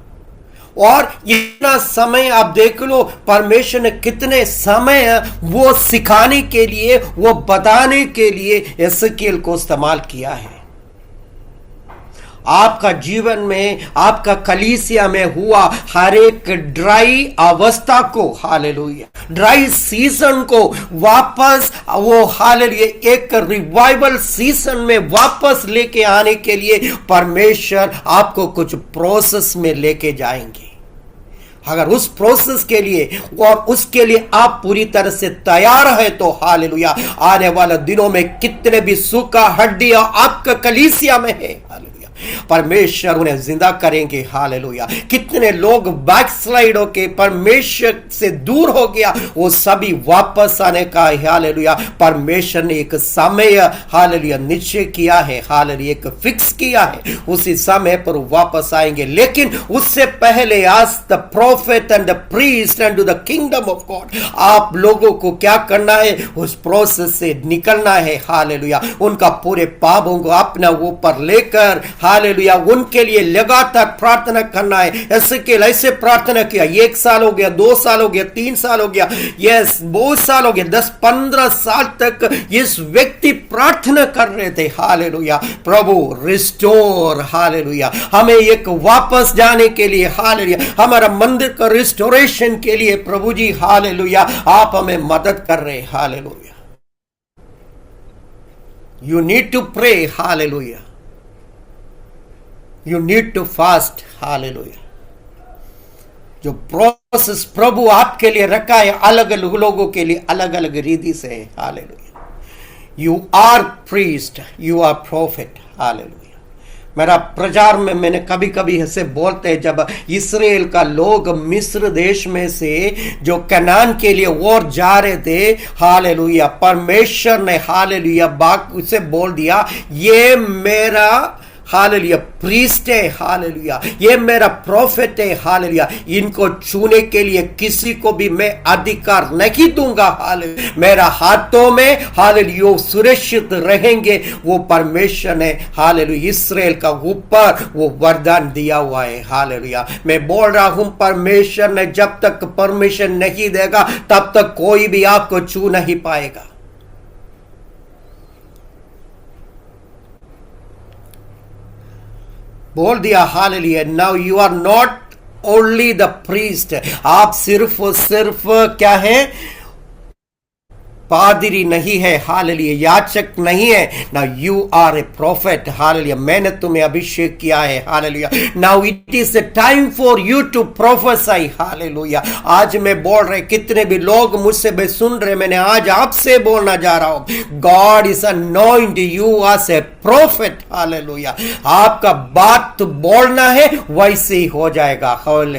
और इतना समय आप देख लो, परमेश्वर ने कितने समय वो सिखाने के लिए, वो बताने के लिए एसकेल को इस्तेमाल किया है। आपका जीवन में, आपका कलीसिया में हुआ हर एक ड्राई अवस्था को, हालेलुया, ड्राई सीजन को वापस वो हालेलुया एक रिवाइवल सीजन में वापस लेके आने के लिए परमेश्वर आपको कुछ प्रोसेस में लेके जाएंगे। अगर उस प्रोसेस के लिए और उसके लिए आप पूरी तरह से तैयार है तो हालेलुया, आने वाले दिनों में कितने भी सूखा हड्डियां आपका कलीसिया में है, हालेलुया, परमेश्वर उन्हें जिंदा करेंगे। हालेलुया। कितने लोग बैकस्लाइड होके परमेश्वर से दूर हो गया, वो सभी वापस आने का, हालेलुया, परमेश्वर ने एक समय, हालेलुया, निश्चय किया है, हालेलुया, एक फिक्स किया है, उसी समय पर वापस आएंगे। लेकिन उससे पहले आज the prophet and the priest and to the kingdom of God, आप लोगों को क्या करना है, उस प्रोसेस से निकलना है। हालेलुया। उनका पूरे पापों को अपना ऊपर लेकर, हालेलुया, उनके लिए लगातार प्रार्थना करना है। ऐसे प्रार्थना किया, 1 साल हो गया, 2 साल हो गया, 3 साल हो गया, यस, बहुत साल हो गया, 10-15 साल तक इस व्यक्ति प्रार्थना कर रहे थे। हालेलुया, प्रभु रिस्टोर, हालेलुया, हमें एक वापस जाने के लिए, हालेलुया, हमारा मंदिर का रिस्टोरेशन के लिए प्रभु जी, हालेलुया, आप हमें मदद कर रहे हैं। Hallelujah, you need to pray, hallelujah, you need to fast, hallelujah. जो प्रोसेस प्रभु आपके लिए रखा है, अलग अलग लोगों के लिए अलग अलग रीति से है। Hallelujah. You are priest, you are prophet, hallelujah. मेरा प्रचार में मैंने कभी कभी ऐसे बोलते हैं, जब इस्राएल का लोग मिस्र देश में से जो कनान के लिए और जा रहे थे, हालेलुया, परमेश्वर ने, हालेलुया, बात उसे बोल दिया, ये मेरा, हालेलुया, प्रीस्ट है, हालेलुया, ये मेरा प्रॉफिट है, हालेलुया, इनको छूने के लिए किसी को भी मैं अधिकार नहीं दूंगा। हालेलुया, मेरा हाथों में, हालेलुया, सुरक्षित रहेंगे। वो परमेश्वर ने, हालेलुया, इस्राएल का ऊपर वो वरदान दिया हुआ है। हालेलुया, मैं बोल रहा हूं, परमेश्वर ने जब तक परमिशन नहीं देगा तब तक कोई भी आपको छू नहीं पाएगा। बोल दिया, hallelujah, now you are not only the priest, आप सिर्फ और सिर्फ क्या है, पादरी नहीं है, हालेलुया, याचक नहीं है, now you are a prophet, hallelujah, मैंने तुम्हें अभिषेक किया है। Hallelujah, now it is the time for you to prophesy, hallelujah. आज मैं बोल रहे, कितने भी लोग मुझसे भी सुन रहे, मैंने आज आपसे बोलना जा रहा हूं, God is anoint you as a prophet, hallelujah. आपका बात बोलना है, वैसे ही हो जाएगा,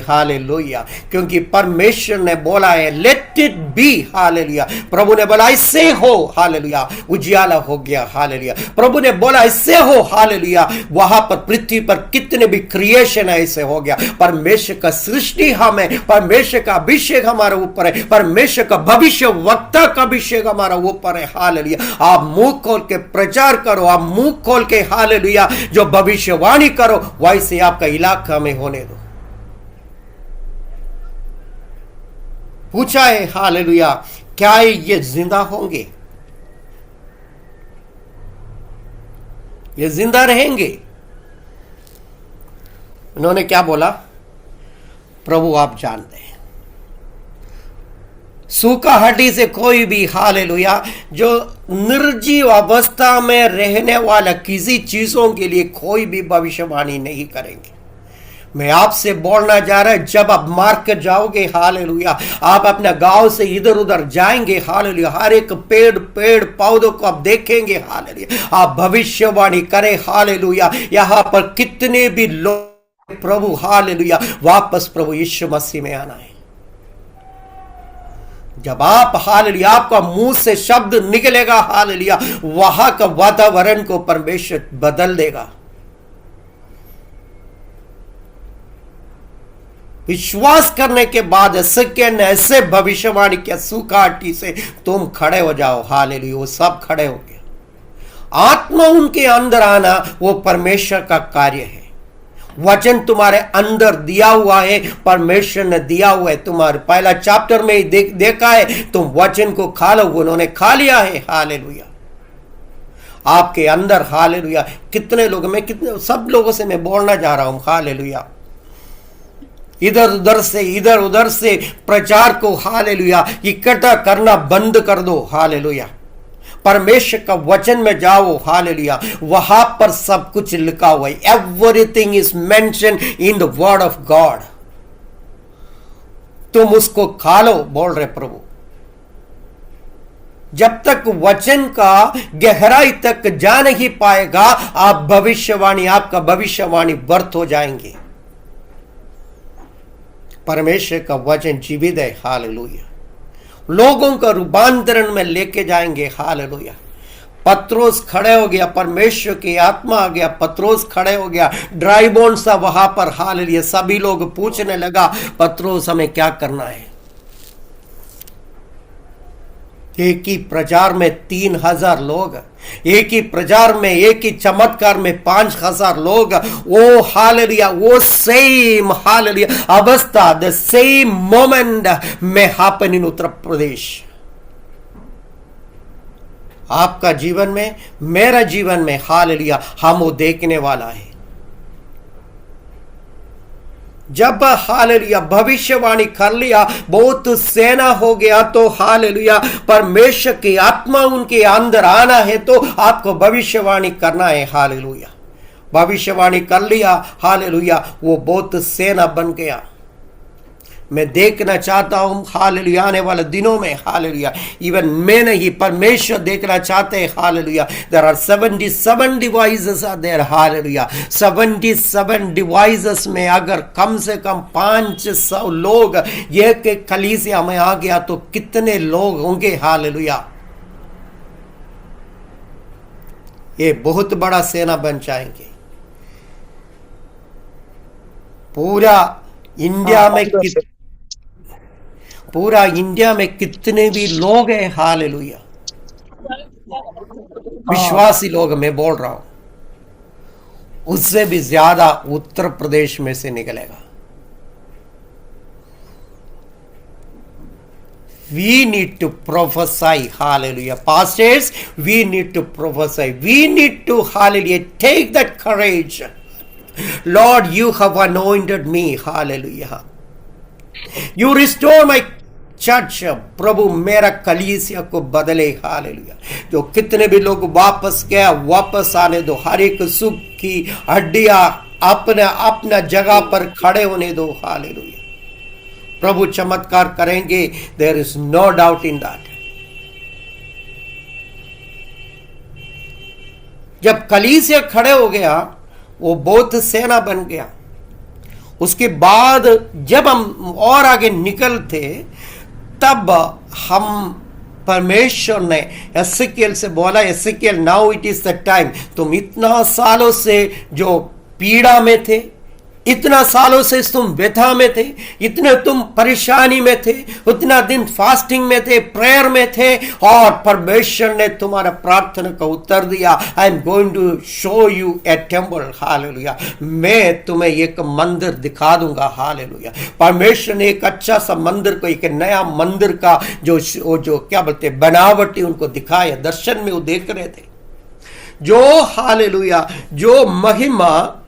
हालेलुया, क्योंकि परमेश्वर ने बोला है, लेट इट बी, हालेलुया, प्रभु ने बोला ऐसे हो, हालेलुया, उजियाला हो गया, हालेलुया, प्रभु ने बोला ऐसे हो, हालेलुया, वहां पर पृथ्वी पर कितने भी क्रिएशन है, ऐसे हो गया। परमेश्वर का सृष्टि हमें, परमेश्वर का अभिषेक हमारे ऊपर है, परमेश्वर का भविष्य वक्ता का अभिषेक हमारा ऊपर है। हालेलुया, आप मुंह खोल के प्रचार करो, आप मुंह खोल के, हालेलुया, जो भविष्यवाणी करो, वैसे आपका इलाका में होने दो। पूछा है, हालेलुया, क्या ये जिंदा होंगे, ये जिंदा रहेंगे? उन्होंने क्या बोला, प्रभु आप जानते हैं। सूखा हड्डी से कोई भी, हालेलुया, जो निर्जीव अवस्था में रहने वाला किसी चीजों के लिए कोई भी भविष्यवाणी नहीं करेंगे। मैं आपसे बोलना जा रहा है, जब आप मार्ग के जाओगे हालेलुया, आप अपने गांव से इधर उधर जाएंगे हालेलुया, हर एक पेड़ पौधों को आप देखेंगे हालेलुया, आप भविष्यवाणी करें हालेलुया। यहां पर कितने भी लोग प्रभु हालेलुया वापस प्रभु यीशु मसीह में आना है। जब आप हालेलुया, आपका मुंह से शब्द निकलेगा हालेलुया, वहां का वातावरण को परमेश्वर बदल देगा। विश्वास करने के बाद सेकंड ऐसे भविष्यवाणी के सुखाटी से तुम खड़े हो जाओ हालेलुया, वो सब खड़े हो गए। आत्मा उनके अंदर आना वो परमेश्वर का कार्य है। वचन तुम्हारे अंदर दिया हुआ है, परमेश्वर ने दिया हुआ है। तुम्हारे पहला चैप्टर में ही देखा है, तुम वचन को खा लो, उन्होंने खा लिया है हालेलुया आपके अंदर हालेलुया। कितने लोग, मैं कितने सब लोगों से मैं बोलना जा रहा हूं हालेलुया, इधर उधर से प्रचार को हालेलुया इकट्ठा करना बंद कर दो हालेलुया। परमेश्वर का वचन में जाओ हालेलुया, वहां पर सब कुछ लिखा हुआ है। Everything is mention in the word of God. तुम उसको खा लो, बोल रहे प्रभु। जब तक वचन का गहराई तक जा नहीं पाएगा, आप भविष्यवाणी, आपका भविष्यवाणी व्यर्थ हो जाएंगे। परमेश्वर का वचन जीवित है हालेलुया, लोगों का रूपांतरण में लेके जाएंगे हालेलुया। पत्रोस खड़े हो गया, परमेश्वर की आत्मा आ गया, पत्रोस खड़े हो गया, ड्राई बोन सा वहां पर हालेलुया। सभी लोग पूछने लगा, पत्रोस हमें क्या करना है? एक ही प्रचार में 3000 लोग, एक ही प्रचार में, एक ही चमत्कार में 5000 लोग। वो हालेलुया, वो सेम हालेलुया अवस्था, द सेम मोमेंट में हैपन इन उत्तर प्रदेश। आपका जीवन में, मेरा जीवन में हालेलुया हम वो देखने वाला है। जब हालेलुया भविष्यवाणी कर लिया, बहुत सेना हो गया, तो हालेलुया परमेश्वर की आत्मा उनके अंदर आना है, तो आपको भविष्यवाणी करना है हालेलुया। भविष्यवाणी कर लिया हालेलुया, वो बहुत सेना बन गया। मैं देखना चाहता हूं हालेलुया आने वाले दिनों में हालेलुया, इवन मैं नहीं, परमेश्वर देखना चाहते हैं hallelujah. There are 77 devices are there hallelujah. 77 devices में अगर कम से कम 500 लोग एक कलीसिया में आ गया, तो कितने लोग होंगे हालेलुया। ये बहुत बड़ा सेना बन जाएंगे। पूरा इंडिया में कितने भी लोग हैं हालेलुया, विश्वासी लोग मैं बोल रहा हूं, उससे भी ज्यादा उत्तर प्रदेश में से निकलेगा। We need to prophesy, hallelujah. Pastors, we need to prophesy. We need to, hallelujah, take that courage. Lord, you have anointed me, hallelujah. You restore my church, प्रभु मेरा कलीसिया को बदले हालेलुया। जो कितने भी लोग वापस गया, वापस आने दो। हर एक सुख की हड्डियां अपना जगह पर खड़े होने दो हालेलुया। प्रभु चमत्कार करेंगे, there is no doubt in that. जब कलीसिया खड़े हो गया, वो बहुत सेना बन गया। उसके बाद जब हम और आगे निकलते, तब हम परमेश्वर ने एसेकिएल से बोला, Ezekiel now it is the time. तुम इतना सालों से जो पीड़ा में थे, इतना सालों से तुम व्यथा में थे, इतने तुम परेशानी में थे, उतना दिन फास्टिंग में थे, प्रेयर में थे, और परमेश्वर ने तुम्हारा प्रार्थना का उत्तर दिया। I am going to show you a temple hallelujah. मैं तुम्हें एक मंदिर दिखा दूंगा हालेलुया। परमेश्वर ने एक अच्छा सा मंदिर को, एक नया मंदिर का जो क्या बोलते बनावटी उनको दिखाया। दर्शन में वो देख रहे थे, जो हालेलुया, जो महिमा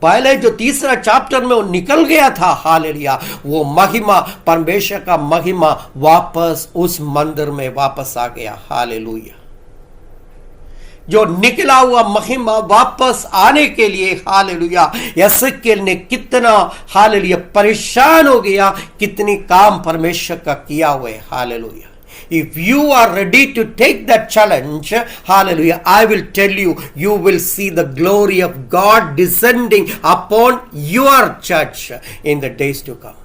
पहले जो तीसरा चैप्टर में वो निकल गया था हालेलुया, वो महिमा, परमेश्वर का महिमा वापस उस मंदिर में वापस आ गया हालेलुया। जो निकला हुआ महिमा वापस आने के लिए हालेलुया यसेकेल ने कितना हालेलुया परेशान हो गया, कितनी काम परमेश्वर का किया हुआ है। Hallelujah. If you are ready to take that challenge, hallelujah, I will tell you, you will see the glory of God descending upon your church in the days to come.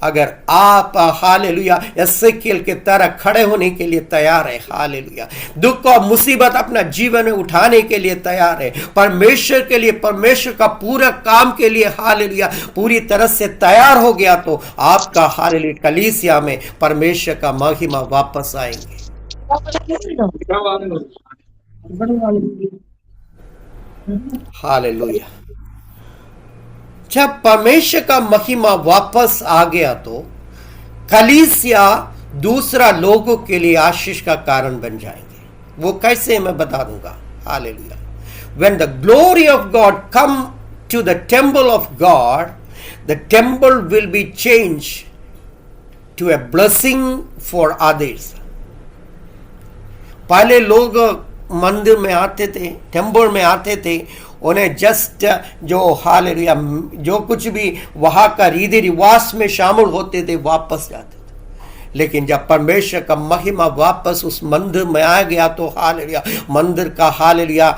अगर आप हालेलुया एसेकिएल के तरह खड़े होने के लिए तैयार है, हालेलुया, दुख और मुसीबत अपना जीवन में उठाने के लिए तैयार है, परमेश्वर के लिए, परमेश्वर का पूरा काम के लिए हालेलुया पूरी तरह से तैयार हो गया, तो आपका हालेलुया कलीसिया में परमेश्वर का महिमा वापस आएंगे। हालेलुया। जब परमेश्वर का महिमा वापस आ गया तो कलीसिया दूसरा लोगों के लिए आशीष का कारण बन जाएंगे। वो कैसे मैं बता दूंगा। Hallelujah. When the glory of God come to the temple of God, the temple will be changed to a blessing for others. पहले लोग मंदिर में आते थे, टेम्पल में आते थे, उन्हें जस्ट जो हालेलुया जो कुछ भी वहां का रीति रिवाज में शामिल होते थे वापस जाते थे। लेकिन जब परमेश्वर का महिमा वापस उस मंदिर में आ गया तो हालेलुया मंदिर का हालेलुया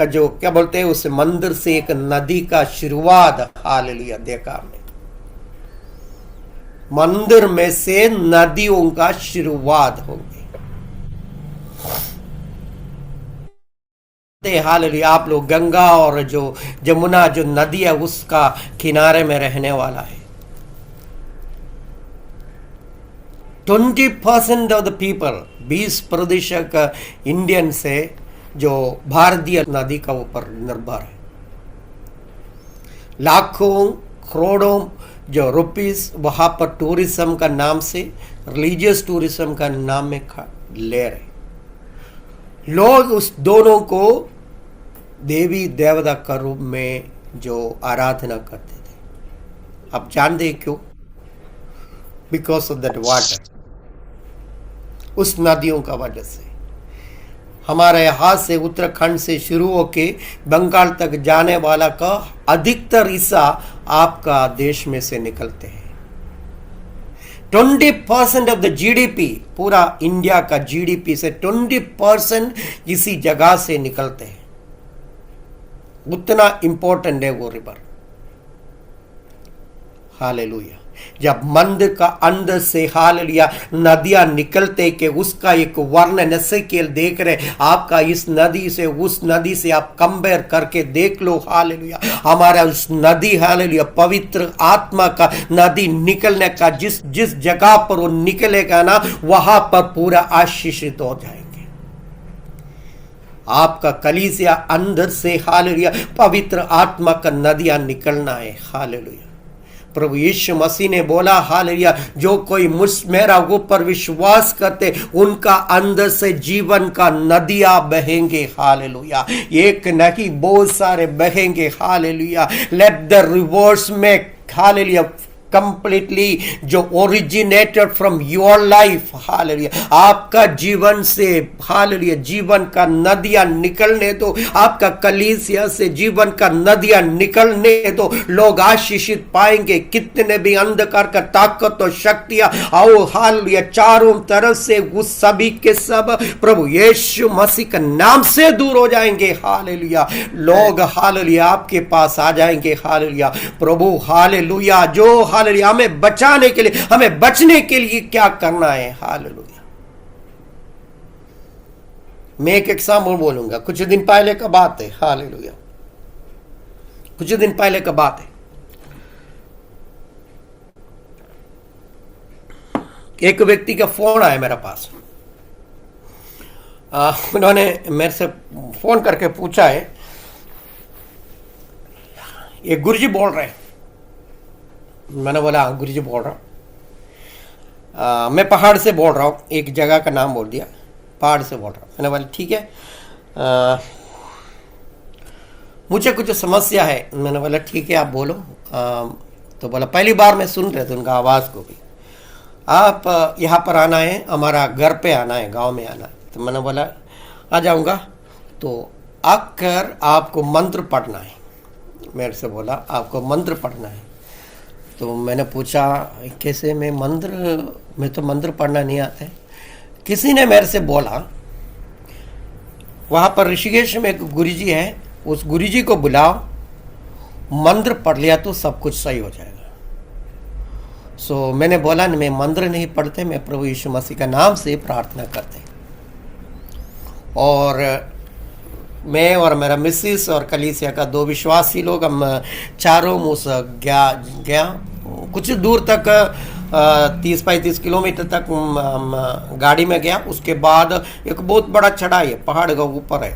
जो क्या बोलते हैं उस मंदिर से एक नदी का शुरुआत हालेलुया देखा हमने। मंदिर में से नदियों का शुरुआत होगी। हालेलुया आप लोग गंगा और जो जमुना जो नदी है उसका किनारे में रहने वाला है। 20% ऑफ द पीपल 20% इंडियन से जो भारतीय नदी का ऊपर निर्भर है। लाखों करोड़ों जो रुपीस वहां पर टूरिज्म का नाम से रिलीजियस टूरिज्म का नाम में ले रहे लोग उस दोनों को देवी देवता का रूप में जो आराधना करते थे। आप जानते हैं क्यों? बिकॉज ऑफ दैट वाटर, उस नदियों का वजह से। हमारे यहाँ से उत्तराखंड से शुरू होके बंगाल तक जाने वाला का अधिकतर हिस्सा आपका देश में से निकलते हैं। 20% ऑफ द जीडीपी, पूरा इंडिया का जीडीपी से 20% किसी जगह से निकलते हैं। उतना इंपॉर्टेंट है वो रिवर। हालेलुया। जब मंदिर का अंदर से हालेलुया नदियां निकलते कि उसका एक वर्णन एसेकिएल देख रहे, आपका इस नदी से उस नदी से आप कंपेयर करके देख लो। हालेलुया हमारा उस नदी हालेलुया पवित्र आत्मा का नदी निकलने का जिस जिस जगह पर वो निकलेगा ना वहां पर पूरा आशीषित हो जाएंगे। आपका कलीसिया अंदर से हालेलुया पवित्र आत्मा का नदियां निकलना है। हालेलुया प्रभु यीशु मसीह ने बोला हालेलुया जो कोई मेरा ऊपर विश्वास करते उनका अंदर से जीवन का नदियां बहेंगे। हालेलुया एक नहीं बहुत सारे बहेंगे। Hallelujah let the rivers make hallelujah completely जो originated from your life. Hallelujah आपका जीवन से हालेलुया जीवन का नदियां निकलने दो। आपका कलीसिया से जीवन का नदियां निकलने दो। लोग आशीषित पाएंगे। कितने भी अंधकार का ताकत और शक्तियां आओ हालेलुया चारों तरफ से उस सभी के सब प्रभु यीशु मसीह के नाम से दूर हो जाएंगे। हालेलुया लोग हालेलुया आपके पास आ जाएंगे। हालेलुया प्रभु हालेलुया जो हालेलुया हमें बचाने के लिए हमें बचने के लिए क्या करना है। हालेलुया मैं एक एग्जाम्पल बोलूंगा। कुछ दिन पहले का बात है। हालेलुया कुछ दिन पहले का बात है। एक व्यक्ति का फोन आया मेरे पास। उन्होंने मेरे से फोन करके पूछा है, ये गुरुजी बोल रहे हैं। मैंने बोला हाँ गुरुजी बोल रहा हूँ। मैं पहाड़ से बोल रहा हूँ। एक जगह का नाम बोल दिया, पहाड़ से बोल रहा हूँ। मैंने बोला ठीक है, मुझे कुछ समस्या है। मैंने बोला ठीक है आप बोलो। तो बोला पहली बार मैं सुन रहे थे उनका आवाज़ को भी, आप यहाँ पर आना है, हमारा घर पे आना है, गांव में आना है। तो मैंने बोला आ जाऊंगा। तो आकर आपको मंत्र पढ़ना है, मेरे से बोला आपको मंत्र पढ़ना है। तो मैंने पूछा कैसे, मैं तो मंत्र पढ़ना नहीं आता है। किसी ने मेरे से बोला वहाँ पर ऋषिकेश में एक गुरुजी है, उस गुरुजी को बुलाओ, मंत्र पढ़ लिया तो सब कुछ सही हो जाएगा। सो मैंने बोला मैं मंत्र नहीं पढ़ते, मैं प्रभु यीशु मसीह का नाम से प्रार्थना करते। और मैं और मेरा मिसिस और कलीसिया का 2 विश्वासी लोग, हम चारों मुँह गया कुछ दूर तक, 30-35 किलोमीटर तक हम गाड़ी में गया। उसके बाद एक बहुत बड़ा चढ़ाई है, पहाड़ का ऊपर है,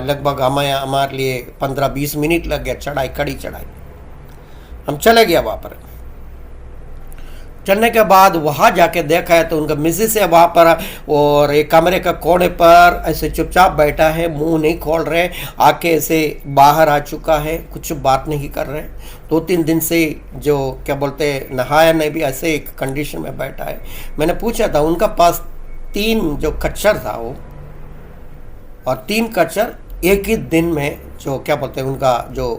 लगभग हमारे लिए 15-20 मिनट लग गया, चढ़ाई, कड़ी चढ़ाई। हम चले गया वहाँ पर। चलने के बाद वहाँ जाके देखा है तो उनका मिसेस है वहाँ पर, और एक कमरे का कोने पर ऐसे चुपचाप बैठा है, मुंह नहीं खोल रहे, आके ऐसे बाहर आ चुका है, कुछ बात नहीं कर रहे। 2-3 दिन से जो क्या बोलते नहाया नहीं भी, ऐसे एक कंडीशन में बैठा है। मैंने पूछा था, उनका पास 3 जो कच्चर था वो, और 3 कच्चर एक ही दिन में जो क्या बोलते हैं उनका जो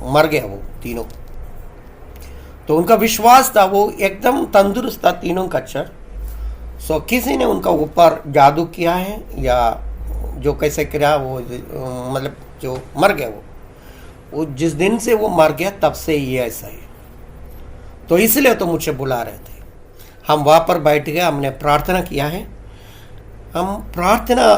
मर गया वो तीनों। तो उनका विश्वास था वो एकदम तंदुरुस्त था, तीनों कच्चर। सो किसी ने उनका ऊपर जादू किया है या जो कैसे किया वो, मतलब जो मर गया वो जिस दिन से वो मर गया तब से ये ऐसा है। तो इसलिए तो मुझे बुला रहे थे। हम वहाँ पर बैठ गए, हमने प्रार्थना किया है, हम प्रार्थना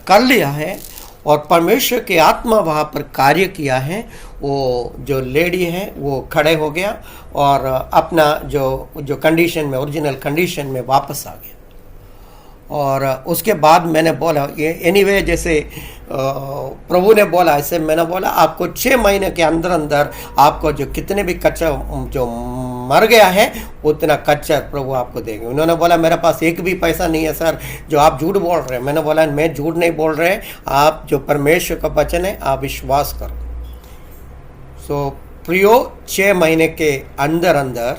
कर लिया है, और परमेश्वर की आत्मा वहाँ पर कार्य किया है। वो जो लेडी है वो खड़े हो गया और अपना जो कंडीशन में, ओरिजिनल कंडीशन में वापस आ गया। और उसके बाद मैंने बोला ये एनीवे, जैसे प्रभु ने बोला ऐसे मैंने बोला, आपको 6 महीने के अंदर अंदर आपको जो कितने भी कच्चा जो मर गया है उतना कच्चा प्रभु आपको देंगे। उन्होंने बोला मेरे पास एक भी पैसा नहीं है सर, जो आप झूठ बोल रहे हैं। मैंने बोला मैं झूठ नहीं बोल रहे, आप जो परमेश्वर का वचन है आप विश्वास करो। सो प्रियो 6 महीने के अंदर अंदर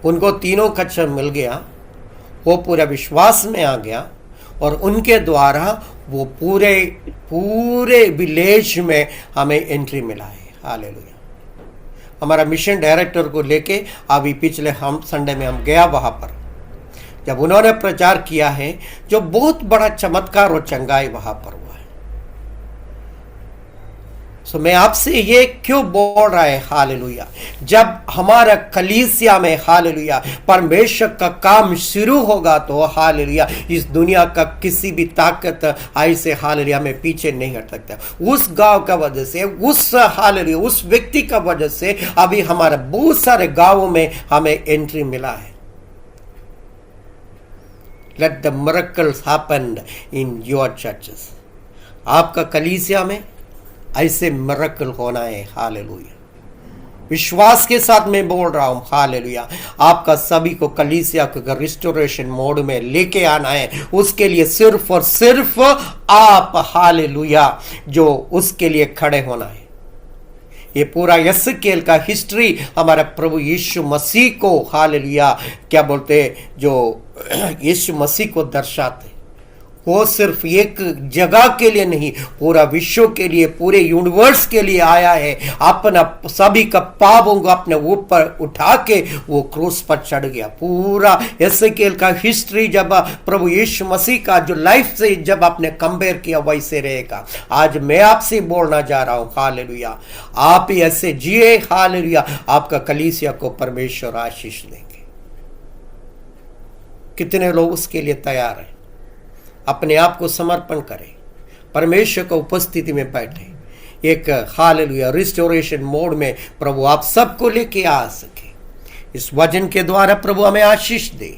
उनको तीनों कच्चा मिल गया, वो पूरा विश्वास में आ गया, और उनके द्वारा वो पूरे विलेज में हमें एंट्री मिला है। हालेलुया। हमारा मिशन डायरेक्टर को लेके अभी पिछले हम संडे में हम गया वहाँ पर, जब उन्होंने प्रचार किया है, जो बहुत बड़ा चमत्कार और चंगाई वहाँ पर हुआ है। सो मैं आपसे ये क्यों बोल रहा है हालेलुया, जब हमारा कलीसिया में हालेलुया परमेश्वर का काम शुरू होगा तो हालेलुया इस दुनिया का किसी भी ताकत ऐसे हालेलुया में पीछे नहीं हट सकता। उस गांव का वजह से, उस हालेलुया उस व्यक्ति का वजह से अभी हमारे बहुत सारे गांवों में हमें एंट्री मिला है। Let the miracles happen in your churches. आपका कलीसिया में ऐसे मिरेकल होना है। हालेलुया। विश्वास के साथ मैं बोल रहा हूं हालेलुया, आपका सभी को कलीसिया को रिस्टोरेशन मोड में लेके आना है। उसके लिए सिर्फ और सिर्फ आप हालेलुया जो उसके लिए खड़े होना है। ये पूरा यस्केल का हिस्ट्री हमारा प्रभु यीशु मसीह को हालेलुया क्या बोलते जो यीशु मसीह को दर्शाते। वो सिर्फ एक जगह के लिए नहीं, पूरा विश्व के लिए, पूरे यूनिवर्स के लिए आया है। अपना सभी का पापों को अपने ऊपर उठा के वो क्रूस पर चढ़ गया। पूरा यस्केल का हिस्ट्री जब प्रभु यीशु मसीह का जो लाइफ से जब आपने कंपेयर किया वैसे रहेगा। आज मैं आपसे बोलना जा रहा हूं हालेलुया, आप ही ऐसे जिए हालेलुया, आपका कलीसिया को परमेश्वर आशीष देंगे। कितने लोग उसके लिए तैयार हैं? अपने आप को समर्पण करें, परमेश्वर की उपस्थिति में बैठे, एक हालेलुया रिस्टोरेशन मोड में प्रभु आप सबको लेके आ सके। इस वचन के द्वारा प्रभु हमें आशीष दे।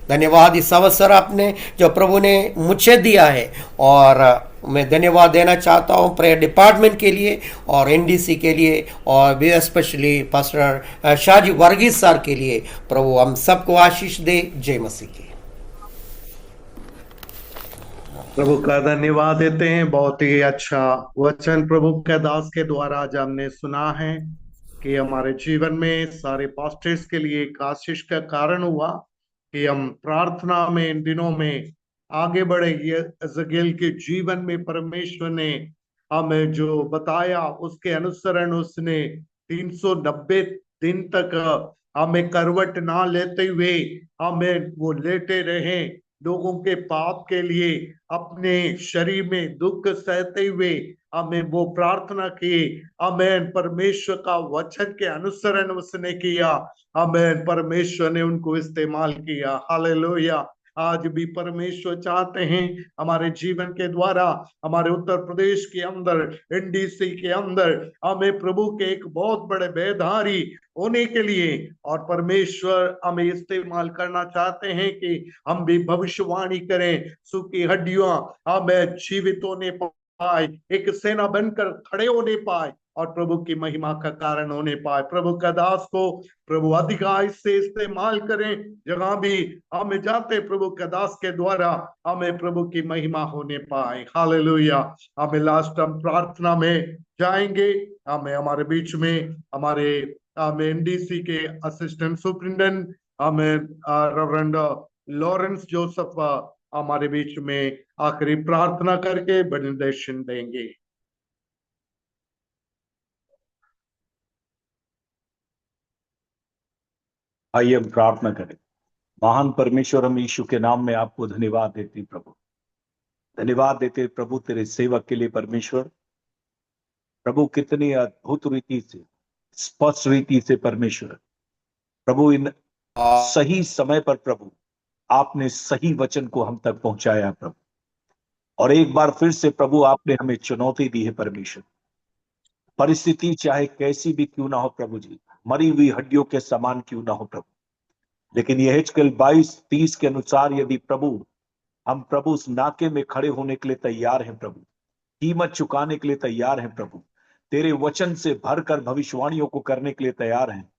धन्यवाद इस अवसर आपने जो प्रभु ने मुझे दिया है, और मैं धन्यवाद देना चाहता हूँ प्रेयर डिपार्टमेंट के लिए और एनडीसी के लिए, और भी specially pastor Shahji Varghese sir के लिए। प्रभु हम सबको आशीष दे। जय मसीह की। प्रभु का धन्यवाद देते हैं। बहुत ही अच्छा वचन प्रभु के दास के द्वारा आज हमने सुना है कि हमारे जीवन में सारे पास्टर्स के लिए एक आशीष का कारण हुआ कि हम प्रार्थना में इन दिनों में आगे बढ़े। ये यजगेल के जीवन में परमेश्वर ने हमें जो बताया उसके अनुसरण उसने 390 दिन तक हमें करवट ना लेते हुए हमें वो लेटे रहे, लोगों के पाप के लिए अपने शरीर में दुख सहते हुए हमें वो प्रार्थना की। हमें परमेश्वर का वचन के अनुसरण उसने किया, हमें परमेश्वर ने उनको इस्तेमाल किया। हालेलुया। आज भी परमेश्वर चाहते हैं हमारे जीवन के द्वारा हमारे उत्तर प्रदेश के अंदर, एनडीसी के अंदर हमें प्रभु के एक बहुत बड़े बेधारी होने के लिए, और परमेश्वर हमें इस्तेमाल करना चाहते हैं कि हम भी भविष्यवाणी करें, सूखी हड्डियां हमें जीवित होने पाए, एक सेना बनकर खड़े होने पाए और प्रभु की महिमा का कारण होने पाए। प्रभु का दास को प्रभु अधिकार से इस्तेमाल करें, जहां भी हमें जाते प्रभु का दास के द्वारा हमें प्रभु की महिमा होने पाए। हालेलुया। हमें लास्ट हम प्रार्थना में जाएंगे। हमें हमारे बीच में हमारे हमें एनडीसी के असिस्टेंट सुपरिटेंडेंट हमें रेवरेंड लॉरेंस जोसेफ हमारे बीच में आखिरी प्रार्थना करके बेनिडिक्शन देंगे। आइए हम प्रार्थना करें। महान परमेश्वर, हम यीशु के नाम में आपको धन्यवाद देते हैं प्रभु, धन्यवाद देते हैं प्रभु तेरे सेवक के लिए। परमेश्वर प्रभु कितनी अद्भुत रीति से, स्पष्ट रीति से परमेश्वर प्रभु इन सही समय पर प्रभु आपने सही वचन को हम तक पहुंचाया प्रभु, और एक बार फिर से प्रभु आपने हमें चुनौती दी है परमेश्वर। परिस्थिति चाहे कैसी भी क्यों ना हो प्रभु जी, मरी हुई हड्डियों के समान क्यों ना हो प्रभु, लेकिन यह हेजकेल 22:30 के अनुसार यदि प्रभु हम प्रभु उस नाके में खड़े होने के लिए तैयार हैं प्रभु, कीमत चुकाने के लिए तैयार हैं प्रभु, तेरे वचन से भरकर भविष्यवाणियों को करने के लिए तैयार हैं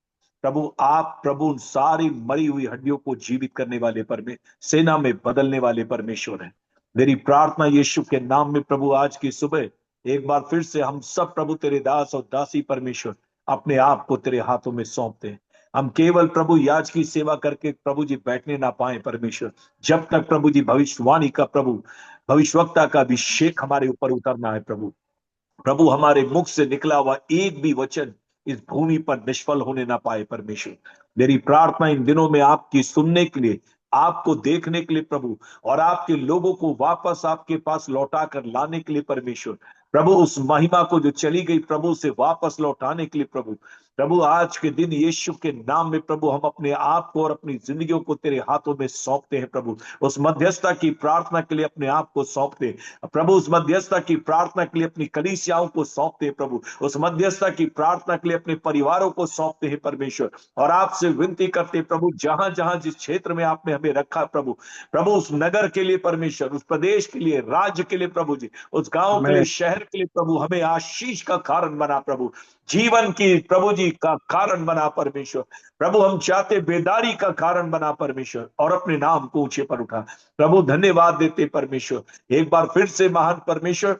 प्रभु। आप प्रभु उन सारी मरी हुई हड्डियों को जीवित करने वाले सेना में बदलने वाले परमेश्वर हैं। मेरी प्रार्थना यीशु के नाम में प्रभु आज की सुबह एक बार फिर से हम सब प्रभु तेरे दास और दासी परमेश्वर अपने आप को तेरे हाथों में सौंपते हैं। हम केवल प्रभु याज की सेवा करके प्रभु जी बैठने ना पाए परमेश्वर, जब तक प्रभु जी भविष्यवाणी का प्रभु भविष्यवक्ता का अभिषेक हमारे ऊपर उतरना है प्रभु। प्रभु हमारे मुख से निकला हुआ एक भी वचन इस भूमि पर निष्फल होने ना पाए परमेश्वर। मेरी प्रार्थना इन दिनों में आपकी सुनने के लिए, आपको देखने के लिए प्रभु, और आपके लोगों को वापस आपके पास लौटा कर लाने के लिए परमेश्वर प्रभु, उस महिमा को जो चली गई प्रभु से वापस लौटाने के लिए प्रभु। प्रभु आज के दिन यीशु के नाम में प्रभु हम अपने आप को और अपनी जिंदगियों को तेरे हाथों में सौंपते हैं प्रभु। उस मध्यस्थता की प्रार्थना के लिए अपने आप को सौंपते हैं प्रभु, उस मध्यस्थता की प्रार्थना के लिए अपनी कलीसियाओं को सौंपते हैं प्रभु, उस मध्यस्थता की प्रार्थना के लिए अपने परिवारों को सौंपते हैं परमेश्वर। और आपसे विनती करते हैं प्रभु, जहां जहां जिस क्षेत्र में आपने हमें रखा प्रभु, प्रभु उस नगर के लिए परमेश्वर, उस प्रदेश के लिए, राज्य के लिए प्रभु जी, उस गांव के लिए, शहर के लिए प्रभु, हमें आशीष का कारण बना प्रभु, जीवन की प्रभु जी का कारण बना परमेश्वर। प्रभु हम चाहते बेदारी का कारण बना परमेश्वर, और अपने नाम को ऊंचे पर उठा प्रभु। धन्यवाद देते परमेश्वर एक बार फिर से महान परमेश्वर,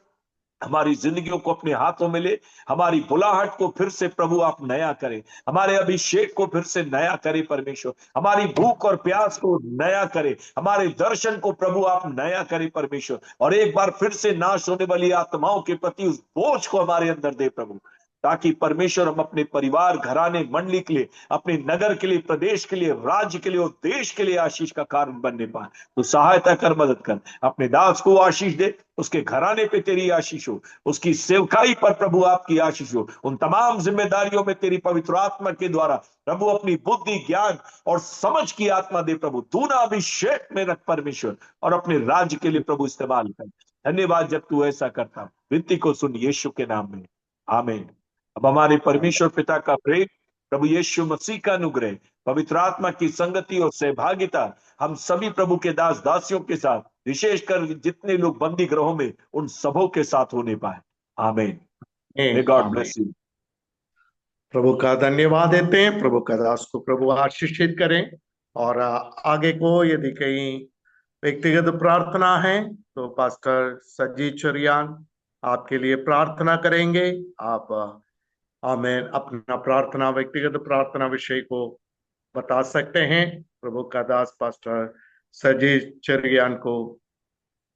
हमारी जिंदगियों को अपने हाथों में ले, हमारी बुलाहट को फिर से प्रभु आप नया करें, हमारे अभिषेक को फिर से नया करें परमेश्वर, हमारी भूख और प्यास को नया करें, हमारे दर्शन को प्रभु आप नया करें परमेश्वर, और एक बार फिर से नाश होने वाली आत्माओं के प्रति उस बोझ को हमारे अंदर दे प्रभु, ताकि परमेश्वर हम अपने परिवार, घराने, मंडली के लिए, अपने नगर के लिए, प्रदेश के लिए, राज्य के लिए और देश के लिए आशीष का कारण बनने पाए। तो सहायता कर, मदद कर, अपने दास को आशीष दे, उसके घराने पे तेरी आशीष हो, उसकी सेवकाई पर प्रभु आपकी आशीष हो, उन तमाम जिम्मेदारियों में तेरी पवित्र आत्मा के द्वारा प्रभु अपनी बुद्धि, ज्ञान और समझ की आत्मा दे प्रभु, दूना अभिषेक में रख परमेश्वर, और अपने राज्य के लिए प्रभु इस्तेमाल कर। धन्यवाद जब तू ऐसा करता, विनती को सुन यीशु के नाम में, आमीन। अब हमारे परमेश्वर पिता का प्रेम, प्रभु यीशु मसीह का अनुग्रह, पवित्र आत्मा की संगति और सहभागिता हम सभी प्रभु के दास दासियों के साथ, विशेषकर जितने लोग बंदी गृहों में, उन सबों के साथ होने पाए। आमीन। May God bless you. प्रभु का धन्यवाद देते हैं। प्रभु का दास को प्रभु आशीषित करें। और आगे को यदि कहीं व्यक्तिगत प्रार्थना है तो पास्टर सजी चरियान आपके लिए प्रार्थना करेंगे। आप हमें अपना प्रार्थना, व्यक्तिगत प्रार्थना विषय को बता सकते हैं। प्रभु का दास पास्टर सजी चरियान को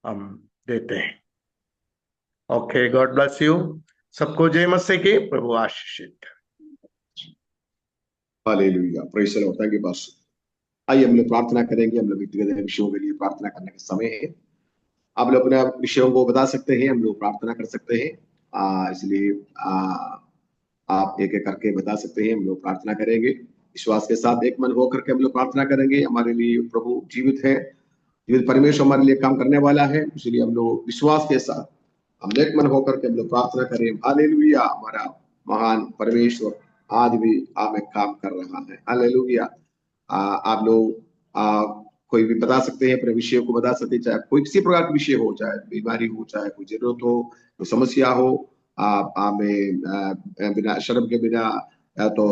हम देते हैं। Okay, God bless you. सबको जय मसीह की, प्रभु आशीषित। Hallelujah, praise the Lord. Thank you pastor. आइए हम लोग प्रार्थना करेंगे। हम लोग व्यक्तिगत विषयों के लिए प्रार्थना करने का समय है। आप लोग अपने विषयों को बता सकते हैं, हम लोग प्रार्थना कर सकते हैं। इसलिए आप एक एक करके बता सकते हैं, हम लोग प्रार्थना करेंगे। विश्वास के साथ एक मन होकर के हम लोग प्रार्थना करेंगे। हमारे लिए प्रभु जीवित है, जीवित परमेश्वर हमारे लिए काम करने वाला है, इसलिए हम लोग विश्वास के साथ हम एक मन होकर के हम लोग प्रार्थना करें। हालेलुया, हमारा महान परमेश्वर आज भी हमें काम कर रहा है। हालेलुया। आप लोग कोई भी बता सकते हैं, अपने विषय को बता सकते हैं, चाहे कोई किसी प्रकार का विषय हो, चाहे बीमारी हो, चाहे कोई जरूरत हो, कोई समस्या हो। आप हमें बिना शर्म के, बिना तो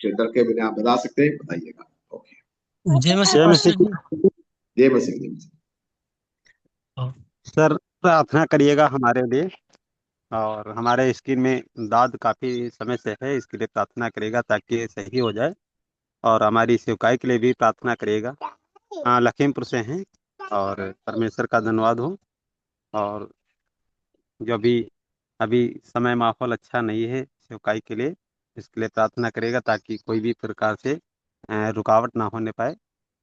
डर के बिना बता सकते हैं, बताइएगा। ओके, जय मसीह पास्टर जी। जय मसीह, जय मसीह। सर, प्रार्थना करिएगा हमारे लिए, और हमारे स्किन में दाद काफी समय से है, इसके लिए प्रार्थना करिएगा ताकि ये सही हो जाए। और हमारी सेवकाई के लिए भी प्रार्थना करिएगा। लखीमपुर से हैं, और परमेश्वर का धन्यवाद हो। और जो भी अभी समय माहौल अच्छा नहीं है सेवकाई के लिए, इसके लिए प्रार्थना करेगा ताकि कोई भी प्रकार से रुकावट ना होने पाए।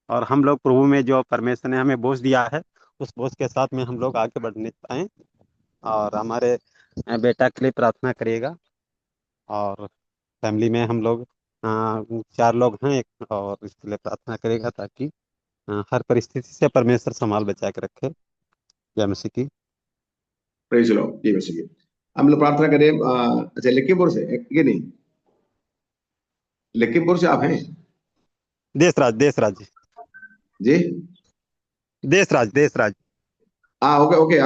और हम लोग प्रभु में जो परमेश्वर ने हमें बोझ दिया है, उस बोझ के साथ में हम लोग आगे बढ़ने पाए। और हमारे बेटा के लिए प्रार्थना करिएगा। और फैमिली में हम लोग 4 लोग हैं, और इसके लिए प्रार्थना करेगा ताकि हर परिस्थिति से परमेश्वर संभाल बचा के रखे। जय मसीह की। प्रेज़ द लॉर्ड, जय मसीह। हम लोग प्रार्थना करें। अच्छा, लखीमपुर से ये नहीं, लखीमपुर से आप हैं? देशराज जी, देशराज। Okay okay.